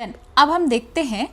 अब हम देखते हैं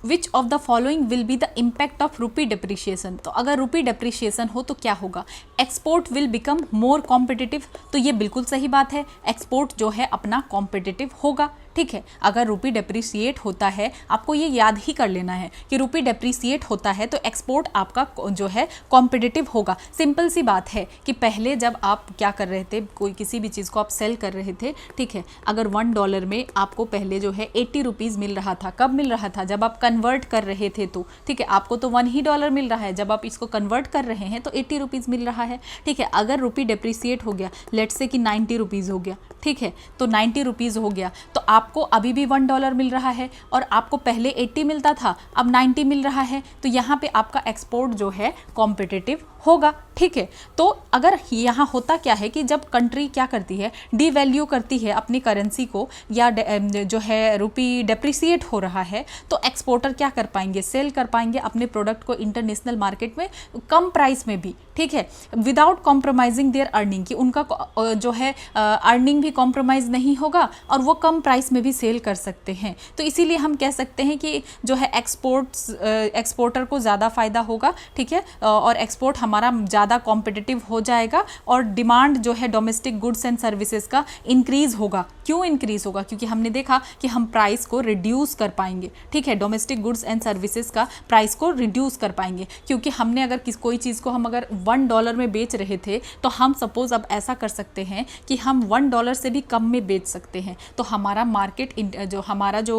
which of the following will be the impact of रूपी डिप्रिशिएशन। तो अगर रूपी डिप्रिशिएशन हो तो क्या होगा? Export will become more competitive. तो ये बिल्कुल सही बात है, एक्सपोर्ट जो है अपना कॉम्पिटिटिव होगा। ठीक है, अगर रूपी डेप्रिसिएट होता है, आपको ये याद ही कर लेना है कि रूपी डेप्रिसिएट होता है तो एक्सपोर्ट आपका जो है कॉम्पिटिटिव होगा। सिंपल सी बात है कि पहले जब आप क्या कर रहे थे, कोई किसी भी चीज़ को आप सेल कर रहे थे, ठीक है, अगर $1 में आपको पहले जो है 80 रुपीज़ मिल रहा था। कब मिल रहा था? जब आप कन्वर्ट कर रहे थे तो, ठीक है, आपको तो $1 मिल रहा है। जब आप इसको कन्वर्ट कर रहे हैं तो 80 रुपीज़ मिल रहा है। ठीक है, अगर रूपी डेप्रिसिएट हो गया, लेट्स से कि 90 रुपीज़ हो गया, ठीक है, तो 90 रुपीज़ हो गया तो आपको अभी भी $1 मिल रहा है और आपको पहले 80 मिलता था, अब 90 मिल रहा है। तो यहाँ पे आपका एक्सपोर्ट जो है कॉम्पिटिटिव होगा। ठीक है, तो अगर यहाँ होता क्या है कि जब कंट्री क्या करती है, डीवैल्यू करती है अपनी करेंसी को, या जो है रूपी डेप्रिसिएट हो रहा है, तो एक्सपोर्टर क्या कर पाएंगे? सेल कर पाएंगे अपने प्रोडक्ट को इंटरनेशनल मार्केट में कम प्राइस में भी, ठीक है, विदाउट कॉम्प्रोमाइजिंग देयर अर्निंग, कि उनका जो है अर्निंग भी कॉम्प्रोमाइज़ नहीं होगा और वो कम प्राइस में भी सेल कर सकते हैं। तो इसीलिए हम कह सकते हैं कि जो है एक्सपोर्टर को ज़्यादा फ़ायदा होगा। ठीक है, और एक्सपोर्ट हमारा ज़्यादा कॉम्पिटिटिव हो जाएगा और डिमांड जो है डोमेस्टिक गुड्स एंड सर्विसेज का इंक्रीज़ होगा। क्यों इंक्रीज़ होगा? क्योंकि हमने देखा कि हम प्राइस को रिड्यूस कर पाएंगे। ठीक है, डोमेस्टिक गुड्स एंड सर्विसेज का प्राइस को रिड्यूस कर पाएंगे, क्योंकि हमने अगर कोई चीज़ को हम अगर $1 में बेच रहे थे तो हम सपोज़ अब ऐसा कर सकते हैं कि हम $1 से भी कम में बेच सकते हैं। तो हमारा मार्केट जो हमारा जो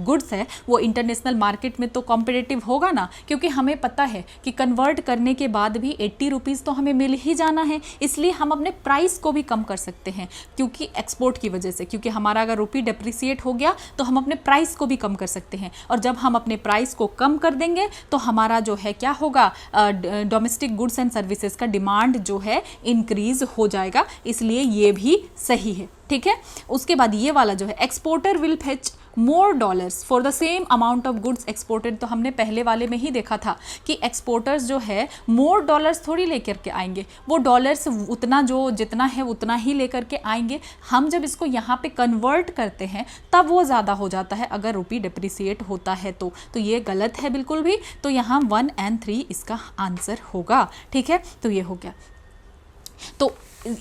गुड्स है वो इंटरनेशनल मार्केट में तो कॉम्पिटिटिव होगा ना, क्योंकि हमें पता है कि कन्वर्ट करने के बाद भी 80 रुपीज़ तो हमें मिल ही जाना है। इसलिए हम अपने प्राइस को भी कम कर सकते हैं, क्योंकि एक्सपोर्ट की वजह से, क्योंकि हमारा अगर रूपी डेप्रिसिएट हो गया तो हम अपने प्राइस को भी कम कर सकते हैं, और जब हम अपने प्राइस को कम कर देंगे तो हमारा जो है क्या होगा, डोमेस्टिक गुड्स एंड सर्विसेज का डिमांड जो है इंक्रीज हो जाएगा। इसलिए ये भी सही है। ठीक है, उसके बाद ये वाला जो है, exporter will fetch more dollars for the same amount of goods exported. तो हमने पहले वाले में ही देखा था कि एक्सपोर्टर्स जो है मोर डॉलर्स थोड़ी लेकर के आएंगे, वो डॉलर्स उतना जो जितना है उतना ही लेकर के आएंगे। हम जब इसको यहाँ पे कन्वर्ट करते हैं तब वो ज़्यादा हो जाता है अगर रूपी डेप्रिसिएट होता है तो ये गलत है बिल्कुल भी। तो यहाँ 1 और 3 इसका आंसर होगा। ठीक है, तो ये हो गया। तो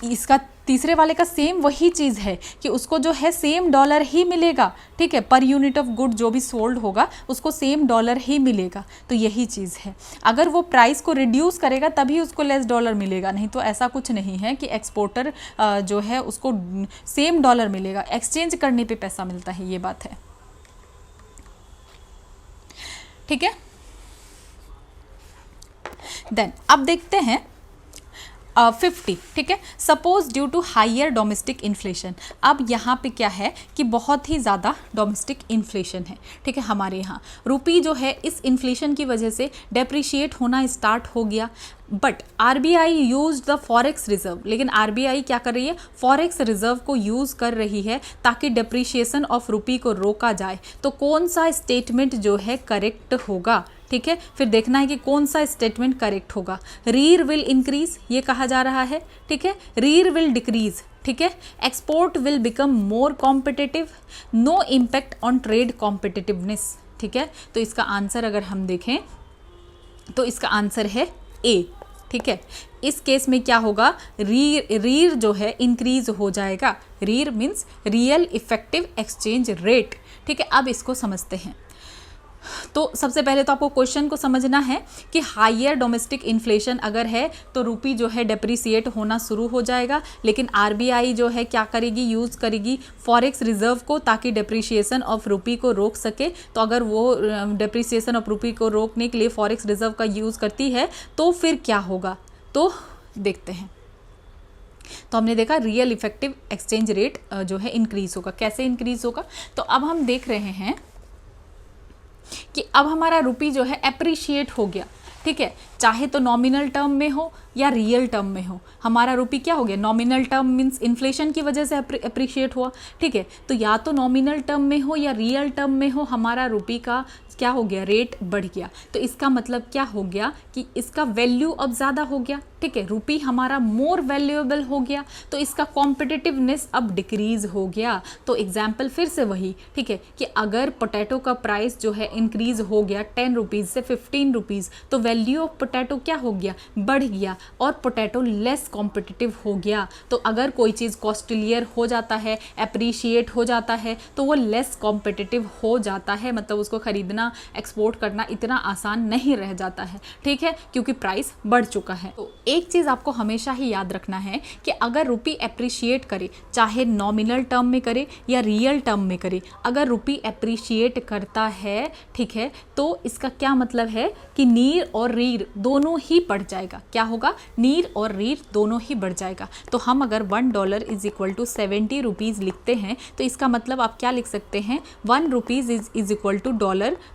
इसका तीसरे वाले का सेम वही चीज़ है कि उसको जो है सेम डॉलर ही मिलेगा। ठीक है, पर यूनिट ऑफ गुड जो भी सोल्ड होगा उसको सेम डॉलर ही मिलेगा। तो यही चीज़ है, अगर वो प्राइस को रिड्यूस करेगा तभी उसको लेस डॉलर मिलेगा, नहीं तो ऐसा कुछ नहीं है कि एक्सपोर्टर जो है उसको सेम डॉलर मिलेगा। एक्सचेंज करने पे पैसा मिलता है, ये बात है। ठीक है, देन अब देखते हैं 50। ठीक है, suppose due to higher domestic inflation. अब यहाँ पे क्या है कि बहुत ही ज़्यादा डोमेस्टिक इन्फ्लेशन है। ठीक है, हमारे यहाँ रूपी जो है इस इन्फ्लेशन की वजह से डेप्रिशिएट होना स्टार्ट हो गया। But RBI use the forex reserve, लेकिन RBI क्या कर रही है, फॉरेक्स रिजर्व को यूज़ कर रही है ताकि डेप्रिशिएशन ऑफ रूपी को रोका जाए। तो कौन सा स्टेटमेंट जो है करेक्ट होगा? ठीक है, फिर देखना है कि कौन सा स्टेटमेंट करेक्ट होगा। रीर विल इंक्रीज ये कहा जा रहा है। ठीक है, रीर विल डिक्रीज। ठीक है, export will become more competitive, no impact on trade competitiveness. ठीक है, तो इसका आंसर अगर हम देखें तो इसका आंसर है ए। ठीक है, इस केस में क्या होगा, रीर जो है इंक्रीज हो जाएगा। REER means real effective exchange rate. ठीक है, अब इसको समझते हैं। तो सबसे पहले तो आपको क्वेश्चन को समझना है कि हायर डोमेस्टिक इन्फ्लेशन अगर है तो रूपी जो है डेप्रिसिएट होना शुरू हो जाएगा, लेकिन RBI जो है क्या करेगी, यूज़ करेगी फॉरेक्स रिजर्व को ताकि डेप्रिसिएशन ऑफ रूपी को रोक सके। तो अगर वो डेप्रिसिएशन ऑफ रूपी को रोकने के लिए फॉरेक्स रिजर्व का यूज़ करती है तो फिर क्या होगा, तो देखते हैं। तो हमने देखा रियल इफेक्टिव एक्सचेंज रेट जो है इंक्रीज होगा। कैसे इंक्रीज होगा, तो अब हम देख रहे हैं कि अब हमारा रूपी जो है एप्रिशिएट हो गया। ठीक है, चाहे तो नॉमिनल टर्म में हो या रियल टर्म में हो। हमारा रुपी क्या हो गया, नॉमिनल टर्म मीन्स इन्फ्लेशन की वजह से अप्रिशिएट हुआ, ठीक है। तो या तो नॉमिनल टर्म में हो या रियल टर्म में हो, हमारा रुपी का क्या हो गया, रेट बढ़ गया। तो इसका मतलब क्या हो गया कि इसका वैल्यू अब ज़्यादा हो गया, ठीक है। रुपी हमारा मोर वैल्यूएबल हो गया, तो इसका कॉम्पिटिटिवनेस अब डिक्रीज हो गया। तो एग्जाम्पल फिर से वही, ठीक है, कि अगर पोटैटो का प्राइस जो है इंक्रीज हो गया 10 रुपीज़ से 15 रुपीज़, तो वैल्यू ऑफ पोटैटो क्या हो गया, बढ़ गया, और पोटैटो लेस कॉम्पिटिटिव हो गया। तो अगर कोई चीज़ कॉस्टलियर हो जाता है, अप्रिशिएट हो जाता है, तो वो लेस कॉम्पिटिटिव हो जाता है, मतलब उसको खरीदना एक्सपोर्ट करना इतना आसान नहीं रह जाता है, ठीक है, क्योंकि प्राइस बढ़ चुका है। तो एक चीज़ आपको हमेशा ही याद रखना है कि अगर रुपी अप्रिशिएट करे, चाहे नॉमिनल टर्म में करे या रियल टर्म में करे, अगर रुपी अप्रिशिएट करता है, ठीक है, तो इसका क्या मतलब है कि नीर और रीर दोनों ही बढ़ जाएगा। क्या होगा, नीर और रीर दोनों ही बढ़ जाएगा। तो हम अगर $1 = 70 रुपीज़ लिखते हैं, तो इसका मतलब आप क्या लिख सकते हैं, 1 रुपीज़ इज इक्वल टू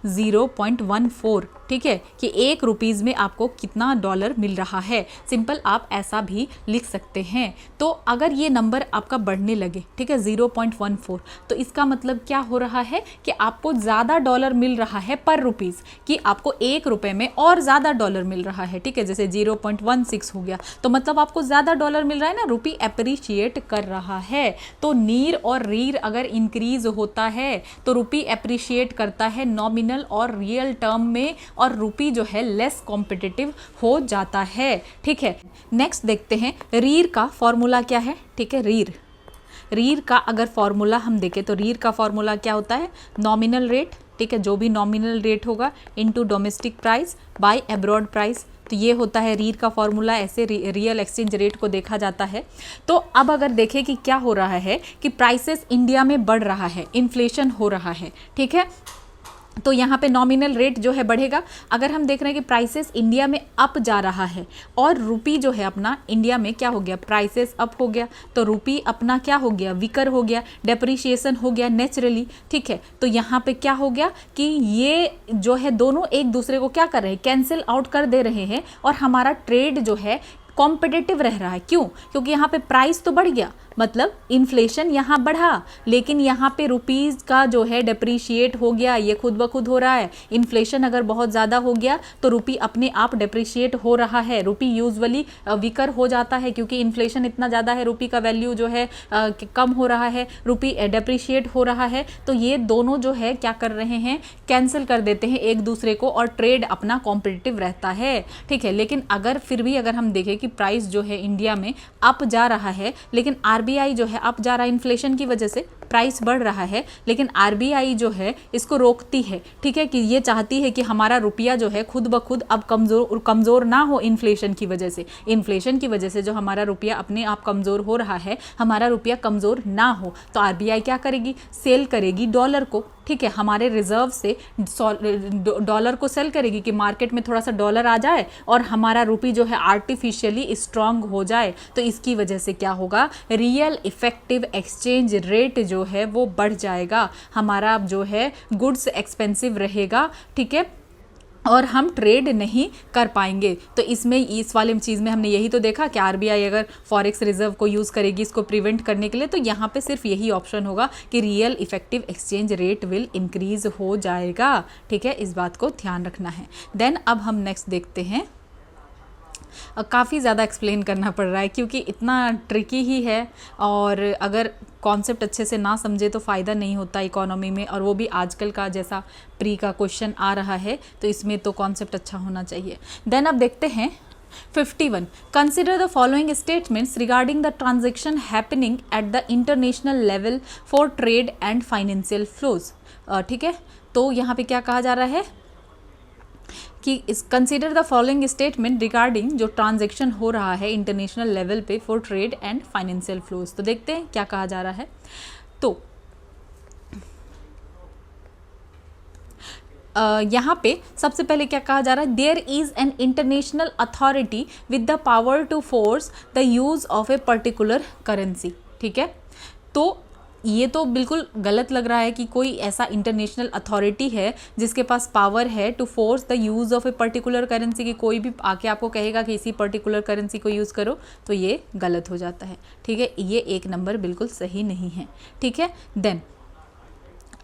$0.14, ठीक है, कि 1 रुपीज़ में आपको कितना डॉलर मिल रहा है। सिंपल आप ऐसा भी लिख सकते हैं। तो अगर ये नंबर आपका बढ़ने लगे, ठीक है, 0.14, तो इसका मतलब क्या हो रहा है कि आपको ज़्यादा डॉलर मिल रहा है पर रुपीज़, कि आपको 1 रुपये में और ज़्यादा डॉलर मिल रहा है, ठीक है। जैसे 0.16 हो गया, तो मतलब आपको ज़्यादा डॉलर मिल रहा है ना, रुपी अप्रिशिएट कर रहा है। तो नीर और रीर अगर इंक्रीज होता है तो रुपी अप्रिशिएट करता है नॉमिनल और रियल टर्म में, और रुपी जो है लेस कॉम्पिटिटिव हो जाता है, ठीक है। नेक्स्ट देखते हैं रीर का फॉर्मूला क्या है, ठीक है। रीर का अगर फॉर्मूला हम देखें तो रीर का फॉर्मूला क्या होता है, नॉमिनल रेट, ठीक है, जो भी नॉमिनल रेट होगा into domestic price by abroad price. तो ये होता है रीर का फॉर्मूला, ऐसे रियल एक्सचेंज रेट को देखा जाता है। तो अब अगर देखें कि क्या हो रहा है कि प्राइसेस इंडिया में बढ़ रहा है, इन्फ्लेशन हो रहा है, ठीक है, तो यहाँ पे नॉमिनल रेट जो है बढ़ेगा। अगर हम देख रहे हैं कि प्राइसेस इंडिया में अप जा रहा है और रुपी जो है अपना इंडिया में क्या हो गया, प्राइसेस अप हो गया, तो रुपी अपना क्या हो गया, वीकर हो गया, डेप्रिशिएशन हो गया नेचुरली, ठीक है। तो यहाँ पे क्या हो गया कि ये जो है दोनों एक दूसरे को क्या कर रहे हैं, कैंसिल आउट कर दे रहे हैं, और हमारा ट्रेड जो है कॉम्पिटिटिव रह रहा है। क्यों, क्योंकि यहाँ पे प्राइस तो बढ़ गया, मतलब इन्फ्लेशन यहाँ बढ़ा, लेकिन यहाँ पे रुपीज़ का जो है डेप्रिशिएट हो गया, ये खुद ब खुद हो रहा है। इन्फ्लेशन अगर बहुत ज़्यादा हो गया तो रुपी अपने आप डेप्रिशिएट हो रहा है। रुपी यूजुअली वीकर हो जाता है, क्योंकि इन्फ्लेशन इतना ज़्यादा है, रुपी का वैल्यू जो है कम हो रहा है, रुपी डेप्रिशिएट हो रहा है। तो ये दोनों जो है क्या कर रहे हैं, कैंसिल कर देते हैं एक दूसरे को, और ट्रेड अपना कॉम्पिटिटिव रहता है, ठीक है। लेकिन अगर फिर भी अगर हम देखें कि प्राइस जो है इंडिया में अप जा रहा है, लेकिन आरबीआई जो है अप जा रहा है, इन्फ्लेशन की वजह से प्राइस बढ़ रहा है, लेकिन आरबीआई जो है इसको रोकती है, ठीक है, कि ये चाहती है कि हमारा रुपया जो है खुद ब खुद अब कमज़ोर ना हो इन्फ्लेशन की वजह से। इन्फ्लेशन की वजह से जो हमारा रुपया अपने आप कमज़ोर हो रहा है, हमारा रुपया कमज़ोर ना हो, तो आरबीआई क्या करेगी, सेल करेगी डॉलर को, ठीक है, हमारे रिजर्व से डॉलर को सेल करेगी कि मार्केट में थोड़ा सा डॉलर आ जाए और हमारा रुपी जो है आर्टिफिशियली स्ट्रांग हो जाए। तो इसकी वजह से क्या होगा, रियल इफेक्टिव एक्सचेंज रेट जो है वो बढ़ जाएगा, हमारा जो है गुड्स एक्सपेंसिव रहेगा, ठीक है, और हम ट्रेड नहीं कर पाएंगे। तो इसमें इस वाले चीज़ में हमने यही तो देखा कि आरबीआई अगर फॉरेक्स रिजर्व को यूज़ करेगी इसको प्रिवेंट करने के लिए, तो यहाँ पे सिर्फ यही ऑप्शन होगा कि real effective exchange rate will increase हो जाएगा, ठीक है, इस बात को ध्यान रखना है। देन अब हम नेक्स्ट देखते हैं, काफ़ी ज़्यादा एक्सप्लेन करना पड़ रहा है क्योंकि इतना ट्रिकी ही है, और अगर कॉन्सेप्ट अच्छे से ना समझे तो फ़ायदा नहीं होता इकोनॉमी में, और वो भी आजकल का जैसा प्री का क्वेश्चन आ रहा है, तो इसमें तो कॉन्सेप्ट अच्छा होना चाहिए। देन अब देखते हैं 51, consider the following statements regarding the transaction happening at the international level for trade and financial flows, ठीक है। तो यहाँ पे क्या कहा जा रहा है कि consider the following statement regarding जो ट्रांजैक्शन हो रहा है इंटरनेशनल लेवल पे for trade and financial flows. तो देखते हैं क्या कहा जा रहा है। तो यहाँ पे सबसे पहले क्या कहा जा रहा है, there is an international authority with the power to force the use of a particular currency, ठीक है। तो ये तो बिल्कुल गलत लग रहा है कि कोई ऐसा इंटरनेशनल अथॉरिटी है जिसके पास पावर है to force the use of a particular currency, कि कोई भी आके आपको कहेगा कि इसी पर्टिकुलर करेंसी को यूज़ करो, तो ये गलत हो जाता है। ठीक है, ये एक नंबर बिल्कुल सही नहीं है। ठीक है, देन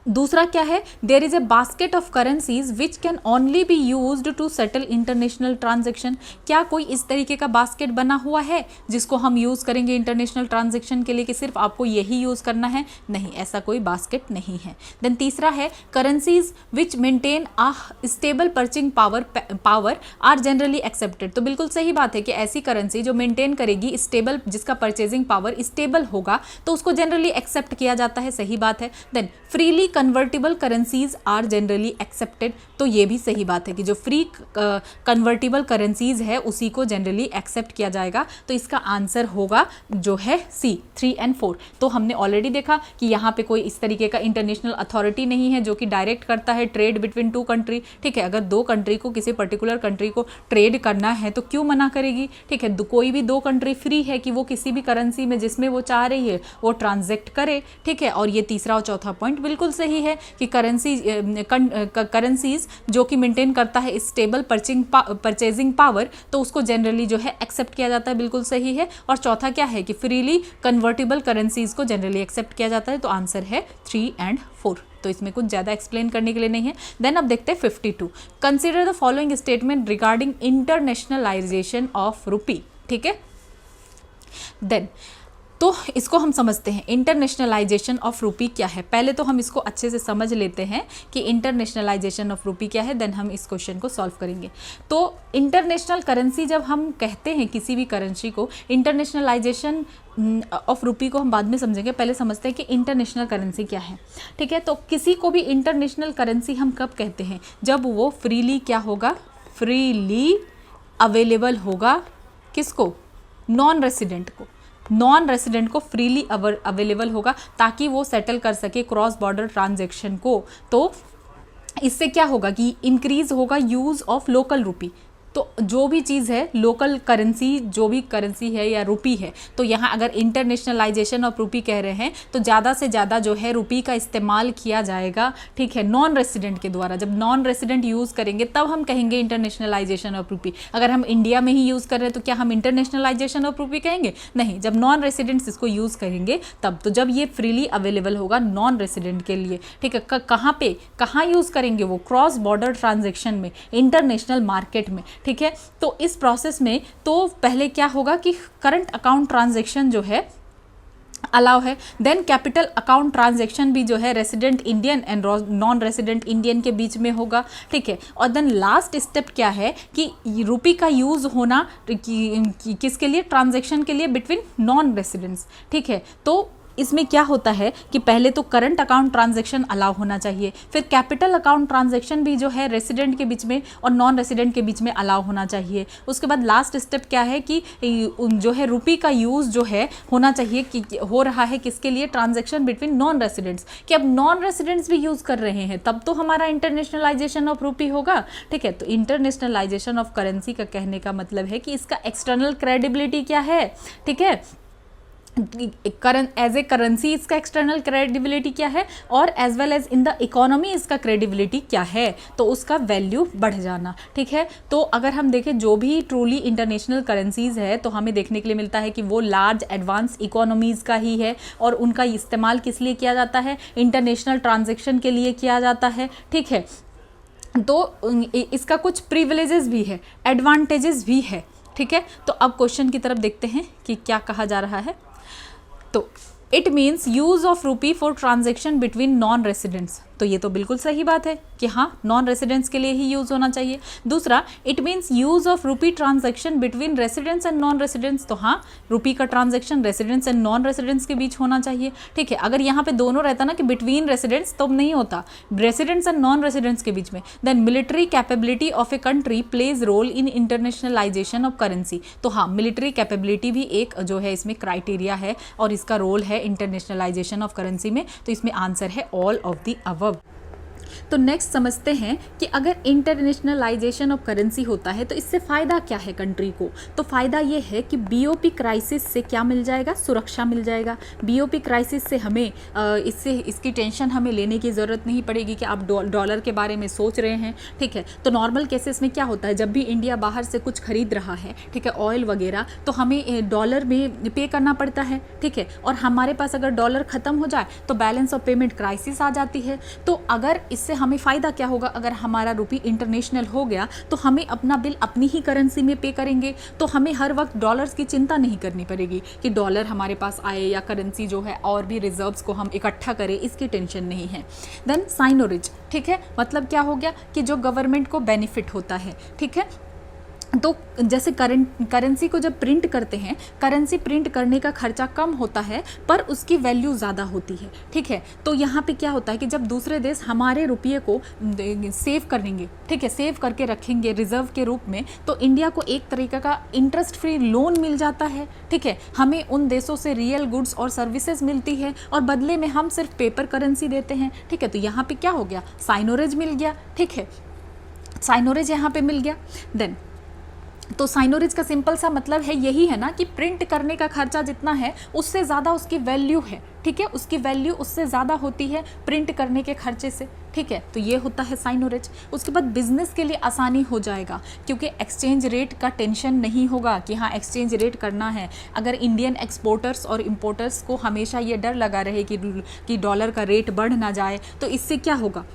दूसरा क्या है, there is a basket of currencies which can only be used to settle international transaction. क्या कोई इस तरीके का बास्केट बना हुआ है जिसको हम यूज़ करेंगे इंटरनेशनल ट्रांजेक्शन के लिए, कि सिर्फ आपको यही यूज़ करना है? नहीं, ऐसा कोई बास्केट नहीं है। देन तीसरा है, currencies which maintain a stable purchasing power are generally accepted. तो बिल्कुल सही बात है कि ऐसी करेंसी जो मेंटेन करेगी स्टेबल, जिसका परचेजिंग पावर स्टेबल होगा, तो उसको जनरली एक्सेप्ट किया जाता है। सही बात है। Then freely convertible currencies are generally accepted. तो ये भी सही बात है कि जो फ्री कन्वर्टिबल करेंसीज है उसी को जनरली एक्सेप्ट किया जाएगा। तो इसका आंसर होगा जो है सी, 3 और 4। तो हमने ऑलरेडी देखा कि यहाँ पे कोई इस तरीके का इंटरनेशनल अथॉरिटी नहीं है जो कि डायरेक्ट करता है ट्रेड बिटवीन 2 कंट्री। ठीक है, अगर 2 कंट्री को, किसी पर्टिकुलर कंट्री को ट्रेड करना है तो क्यों मना करेगी? ठीक है, कोई भी 2 कंट्री फ्री है कि वो किसी भी करेंसी में जिसमें वो चाह रही है वो ट्रांजैक्ट करे। ठीक है, और ये तीसरा और चौथा पॉइंट बिल्कुल सही है कि करेंसीज जो कि मेंटेन करता है स्टेबल परचेजिंग पावर, तो उसको जनरली जो है एक्सेप्ट किया जाता है। बिल्कुल सही है। और चौथा क्या है कि फ्रीली कन्वर्टेबल करेंसीज को जनरली एक्सेप्ट किया जाता है। तो आंसर है 3 और 4। तो इसमें कुछ ज़्यादा एक्सप्लेन करने के लिए नहीं है। देन अब देखते हैं 52। Consider the following statement regarding internationalisation of rupee. ठीक है, देन तो इसको हम समझते हैं इंटरनेशनलाइजेशन ऑफ रुपी क्या है। पहले तो हम इसको अच्छे से समझ लेते हैं कि इंटरनेशनलाइजेशन ऑफ रुपी क्या है, देन हम इस क्वेश्चन को सॉल्व करेंगे। तो इंटरनेशनल करेंसी, जब हम कहते हैं किसी भी करेंसी को, इंटरनेशनलाइजेशन ऑफ रुपी को हम बाद में समझेंगे, पहले समझते हैं कि इंटरनेशनल करेंसी क्या है। ठीक है, तो किसी को भी इंटरनेशनल करेंसी हम कब कहते हैं? जब वो फ्रीली क्या होगा, फ्रीली अवेलेबल होगा। किसको? नॉन रेसिडेंट को। नॉन रेसिडेंट को फ्रीली अवेलेबल होगा ताकि वो सेटल कर सके क्रॉस बॉर्डर ट्रांजैक्शन को। तो इससे क्या होगा कि इंक्रीज होगा यूज़ ऑफ लोकल रुपी। तो जो भी चीज़ है लोकल करेंसी, जो भी करेंसी है या रुपी है, तो यहाँ अगर इंटरनेशनलाइजेशन ऑफ रुपी कह रहे हैं तो ज़्यादा से ज़्यादा जो है रुपी का इस्तेमाल किया जाएगा। ठीक है, नॉन रेसिडेंट के द्वारा। जब नॉन रेसिडेंट यूज़ करेंगे तब हम कहेंगे इंटरनेशनलाइजेशन ऑफ रुपी। अगर हम इंडिया में ही यूज़ कर रहे हैं तो क्या हम इंटरनेशनलाइजेशन ऑफ रुपी कहेंगे? नहीं, जब नॉन रेसिडेंट्स इसको यूज़ करेंगे तब। तो जब ये फ्रीली अवेलेबल होगा नॉन रेसिडेंट के लिए। ठीक है, कहाँ पे, कहाँ यूज़ करेंगे वो? क्रॉस बॉर्डर ट्रांजेक्शन में, इंटरनेशनल मार्केट में। ठीक है, तो इस प्रोसेस में तो पहले क्या होगा कि करंट अकाउंट ट्रांजैक्शन जो है अलाउ है। देन कैपिटल अकाउंट ट्रांजैक्शन भी जो है resident Indian and non resident Indian के बीच में होगा। ठीक है, और देन लास्ट स्टेप क्या है कि रुपी का यूज़ होना किसके लिए? ट्रांजैक्शन के लिए बिटवीन नॉन रेसिडेंट्स। ठीक है, तो इसमें क्या होता है कि पहले तो करंट अकाउंट ट्रांजैक्शन अलाउ होना चाहिए, फिर कैपिटल अकाउंट ट्रांजैक्शन भी जो है रेसिडेंट के बीच में और नॉन रेसिडेंट के बीच में अलाउ होना चाहिए। उसके बाद लास्ट स्टेप क्या है कि जो है रुपी का यूज़ जो है होना चाहिए कि हो रहा है किसके लिए? Transaction between non residents. कि अब नॉन रेसिडेंट्स भी यूज़ कर रहे हैं तब तो हमारा इंटरनेशनलाइजेशन ऑफ रुपी होगा। ठीक है, तो इंटरनेशनलाइजेशन ऑफ करेंसी का कहने का मतलब है कि इसका एक्सटर्नल क्रेडिबिलिटी क्या है। ठीक है, एज ए करेंसी इसका एक्सटर्नल क्रेडिबिलिटी क्या है, और as well as in the economy इसका क्रेडिबिलिटी क्या है, तो उसका वैल्यू बढ़ जाना। ठीक है, तो अगर हम देखें जो भी ट्रूली इंटरनेशनल करेंसीज है तो हमें देखने के लिए मिलता है कि वो लार्ज एडवांस इकोनॉमीज़ का ही है, और उनका इस्तेमाल किस लिए किया जाता है? इंटरनेशनल ट्रांजेक्शन के लिए किया जाता है। ठीक है, तो इसका कुछ प्रिविलेजेस भी है, एडवांटेजेस भी है। ठीक है, तो अब क्वेश्चन की तरफ देखते हैं कि क्या कहा जा रहा है। तो it means use of rupee for transaction between non residents. तो ये तो बिल्कुल सही बात है कि हाँ, नॉन रेसिडेंट्स के लिए ही यूज़ होना चाहिए। दूसरा, it means use of rupee transaction between residents and non residents. तो हाँ, रुपी का transaction residents and non residents के बीच होना चाहिए। ठीक है, अगर यहाँ पे दोनों रहता ना कि बिटवीन रेसिडेंट्स, तो नहीं होता, रेसिडेंट्स एंड नॉन रेसिडेंट्स के बीच में। Then military capability of a country plays role in internationalisation of currency. तो हाँ, मिलिट्री कैपेबिलिटी भी एक जो है इसमें क्राइटेरिया है और इसका रोल है इंटरनेशनलाइजेशन ऑफ करेंसी में। तो इसमें आंसर है ऑल ऑफ द अबव। तो नेक्स्ट समझते हैं कि अगर इंटरनेशनलाइजेशन ऑफ करेंसी होता है तो इससे फ़ायदा क्या है कंट्री को। तो फ़ायदा ये है कि बीओपी क्राइसिस से क्या मिल जाएगा, सुरक्षा मिल जाएगा। बीओपी क्राइसिस से हमें इसकी टेंशन हमें लेने की ज़रूरत नहीं पड़ेगी कि आप डॉलर के बारे में सोच रहे हैं, ठीक है। तो नॉर्मल केसेस में क्या होता है, जब भी इंडिया बाहर से कुछ खरीद रहा है, ठीक है, ऑयल वगैरह, तो हमें डॉलर में पे करना पड़ता है, ठीक है। और हमारे पास अगर डॉलर ख़त्म हो जाए तो बैलेंस ऑफ पेमेंट क्राइसिस आ जाती है। तो अगर इससे हमें फ़ायदा क्या होगा, अगर हमारा रुपी इंटरनेशनल हो गया तो हमें अपना बिल अपनी ही करेंसी में पे करेंगे, तो हमें हर वक्त डॉलर्स की चिंता नहीं करनी पड़ेगी कि डॉलर हमारे पास आए या करेंसी जो है और भी रिजर्व्स को हम इकट्ठा करें, इसकी टेंशन नहीं है। देन साइनोरेज, ठीक है, मतलब क्या हो गया कि जो गवर्नमेंट को बेनिफिट होता है, ठीक है। तो जैसे करेंसी को जब प्रिंट करते हैं, करेंसी प्रिंट करने का खर्चा कम होता है पर उसकी वैल्यू ज़्यादा होती है, ठीक है। तो यहाँ पे क्या होता है कि जब दूसरे देश हमारे रुपये को सेव करेंगे, ठीक है, सेव करके रखेंगे रिजर्व के रूप में, तो इंडिया को एक तरीके का इंटरेस्ट फ्री लोन मिल जाता है, ठीक है। हमें उन देशों से रियल गुड्स और सर्विसेज मिलती है और बदले में हम सिर्फ पेपर करेंसी देते हैं, ठीक है। तो यहाँ पे क्या हो गया, साइनोरेज मिल गया, ठीक है, साइनोरेज यहाँ पे मिल गया। देन तो साइनोरेज का सिंपल सा मतलब है यही है ना कि प्रिंट करने का खर्चा जितना है उससे ज़्यादा उसकी वैल्यू है, ठीक है, उसकी वैल्यू उससे ज़्यादा होती है प्रिंट करने के खर्चे से, ठीक है। तो ये होता है साइनोरेज। उसके बाद बिजनेस के लिए आसानी हो जाएगा क्योंकि एक्सचेंज रेट का टेंशन नहीं होगा कि हाँ एक्सचेंज रेट करना है। अगर इंडियन एक्सपोर्टर्स और इम्पोर्टर्स को हमेशा ये डर लगा रहे कि डॉलर का रेट बढ़ ना जाए, तो इससे क्या होगा,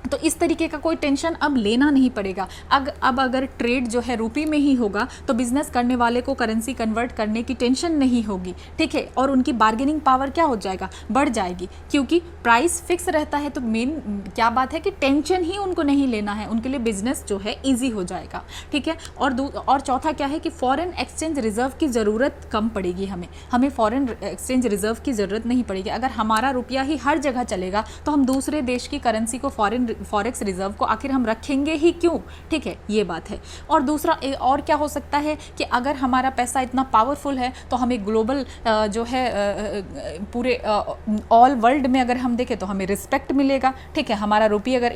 तो इस तरीके का कोई टेंशन अब लेना नहीं पड़ेगा। अब अगर ट्रेड जो है रुपये में ही होगा तो बिजनेस करने वाले को करेंसी कन्वर्ट करने की टेंशन नहीं होगी, ठीक है। और उनकी बार्गेनिंग पावर क्या हो जाएगा, बढ़ जाएगी, क्योंकि प्राइस फिक्स रहता है। तो मेन क्या बात है कि टेंशन ही उनको नहीं लेना है, उनके लिए बिजनेस जो है ईजी हो जाएगा, ठीक है। और चौथा क्या है कि फॉरेन एक्सचेंज रिजर्व की ज़रूरत कम पड़ेगी, हमें फॉरेन एक्सचेंज रिजर्व की ज़रूरत नहीं पड़ेगी। अगर हमारा रुपया ही हर जगह चलेगा तो हम दूसरे देश की करेंसी को फॉरेक्स रिजर्व को आखिर हम रखेंगे ही क्यों, ठीक है, ये बात है। और दूसरा और क्या हो सकता है कि अगर हमारा पैसा इतना पावरफुल है तो हमें ग्लोबल जो है पूरे ऑल वर्ल्ड में अगर हम देखें तो हमें रिस्पेक्ट मिलेगा, ठीक है। हमारा रुपये अगर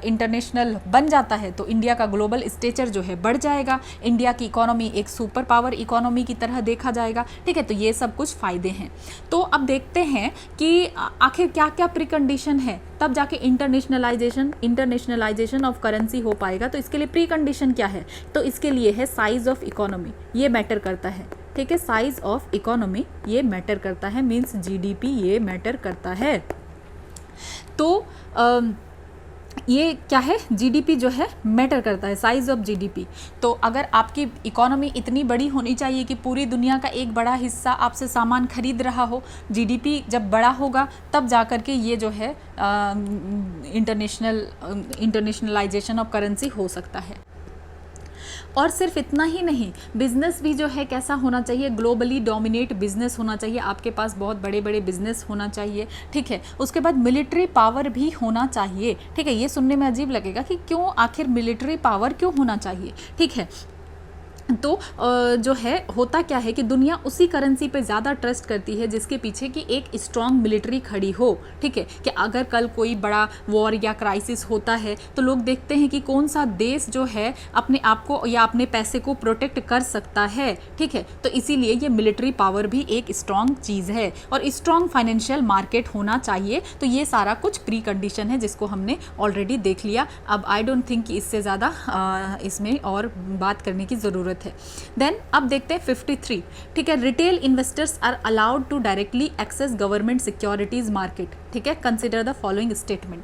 इंटरनेशनल बन जाता है तो इंडिया का ग्लोबल स्टेचर जो है बढ़ जाएगा, इंडिया की इकोनॉमी एक सुपर पावर इकोनॉमी की तरह देखा जाएगा, ठीक है। तो ये सब कुछ फ़ायदे हैं। तो अब देखते हैं कि आखिर क्या क्या प्रीकंडीशन है, तब जाके इंटरनेशनलाइजेशन ऑफ करेंसी हो पाएगा। तो इसके लिए प्री कंडीशन क्या है, तो इसके लिए है साइज ऑफ इकोनॉमी, ये मैटर करता है, ठीक है। साइज ऑफ इकोनॉमी ये मैटर करता है, मींस जीडीपी ये मैटर करता है। तो ये क्या है, जीडीपी जो है मैटर करता है, साइज ऑफ जीडीपी। तो अगर आपकी इकोनॉमी इतनी बड़ी होनी चाहिए कि पूरी दुनिया का एक बड़ा हिस्सा आपसे सामान खरीद रहा हो, जीडीपी जब बड़ा होगा तब जाकर के ये जो है इंटरनेशनलाइजेशन ऑफ करेंसी हो सकता है। और सिर्फ इतना ही नहीं, बिजनेस भी जो है कैसा होना चाहिए, ग्लोबली डोमिनेट बिजनेस होना चाहिए, आपके पास बहुत बड़े बड़े बिजनेस होना चाहिए, ठीक है। उसके बाद मिलिट्री पावर भी होना चाहिए, ठीक है। ये सुनने में अजीब लगेगा कि क्यों, आखिर मिलिट्री पावर क्यों होना चाहिए, ठीक है। तो जो है होता क्या है कि दुनिया उसी करेंसी पे ज़्यादा ट्रस्ट करती है जिसके पीछे की एक स्ट्रॉन्ग मिलिट्री खड़ी हो, ठीक है। कि अगर कल कोई बड़ा वॉर या क्राइसिस होता है तो लोग देखते हैं कि कौन सा देश जो है अपने आप को या अपने पैसे को प्रोटेक्ट कर सकता है, ठीक है। तो इसीलिए ये मिलिट्री पावर भी एक स्ट्रॉन्ग चीज़ है और स्ट्रॉन्ग फाइनेंशियल मार्केट होना चाहिए। तो ये सारा कुछ प्री कंडीशन है जिसको हमने ऑलरेडी देख लिया। अब आई डोंट थिंक कि इससे ज़्यादा इसमें और बात करने की ज़रूरत है। देन अब देखते हैं 53, ठीक है। Retail investors are allowed to directly access government securities market, ठीक है। Consider the following statement.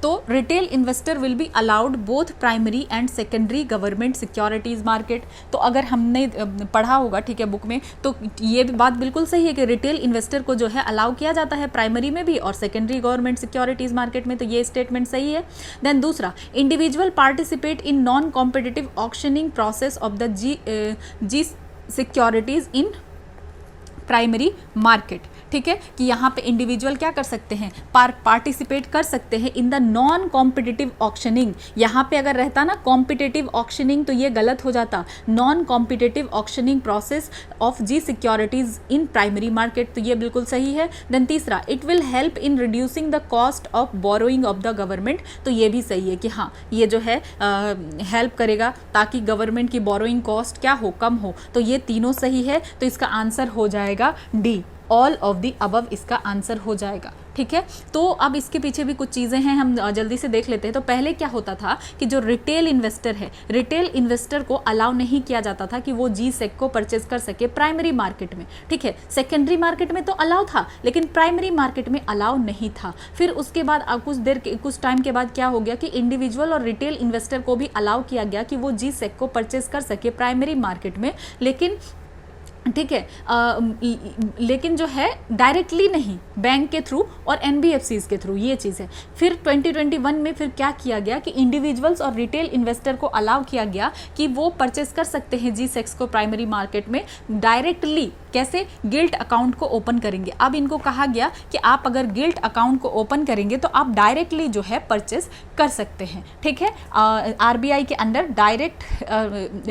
तो retail investor will be allowed both primary and secondary government securities market. तो अगर हमने पढ़ा होगा, ठीक है, बुक में, तो ये बात बिल्कुल सही है कि रिटेल इन्वेस्टर को जो है अलाउ किया जाता है प्राइमरी में भी और सेकेंडरी गवर्नमेंट सिक्योरिटीज़ मार्केट में। तो ये स्टेटमेंट सही है। देन दूसरा, individual participate in non competitive auctioning process of the G securities in primary market, ठीक है, कि यहाँ पे इंडिविजुअल क्या कर सकते हैं, पार्टिसिपेट कर सकते हैं in the non competitive auctioning. यहाँ पे अगर रहता ना कॉम्पिटिटिव ऑक्शनिंग तो ये गलत हो जाता, non competitive auctioning process of G securities in primary market, तो ये बिल्कुल सही है। देन तीसरा, it will help in reducing the cost of borrowing of the government, तो ये भी सही है कि हाँ ये जो है हेल्प करेगा ताकि गवर्नमेंट की बोरोइंग कॉस्ट क्या हो, कम हो, तो ये तीनों सही है। तो इसका आंसर हो जाएगा D, all of the above इसका आंसर हो जाएगा। ठीक है, तो अब इसके पीछे भी कुछ चीज़ें हैं, हम जल्दी से देख लेते हैं। तो पहले क्या होता था कि जो रिटेल इन्वेस्टर है, रिटेल इन्वेस्टर को अलाउ नहीं किया जाता था कि वो जी सेक को परचेज कर सके प्राइमरी मार्केट में। ठीक है, सेकेंडरी मार्केट में तो अलाउ था लेकिन प्राइमरी मार्केट में अलाउ नहीं था। फिर उसके बाद अब कुछ टाइम के बाद क्या हो गया कि इंडिविजुअल और रिटेल इन्वेस्टर को भी अलाउ किया गया कि वो जी सेक को परचेज कर सके प्राइमरी मार्केट में, लेकिन ठीक है लेकिन जो है डायरेक्टली नहीं, बैंक के थ्रू और एनबीएफसीज के थ्रू, ये चीज़ है। फिर 2021 में फिर क्या किया गया कि इंडिविजुअल्स और रिटेल इन्वेस्टर को अलाउ किया गया कि वो परचेस कर सकते हैं जी सेक्स को प्राइमरी मार्केट में डायरेक्टली। कैसे? गिल्ट अकाउंट को ओपन करेंगे। अब इनको कहा गया कि आप अगर गिल्ट अकाउंट को ओपन करेंगे तो आप डायरेक्टली जो है परचेस कर सकते हैं। ठीक है, आरबीआई के under direct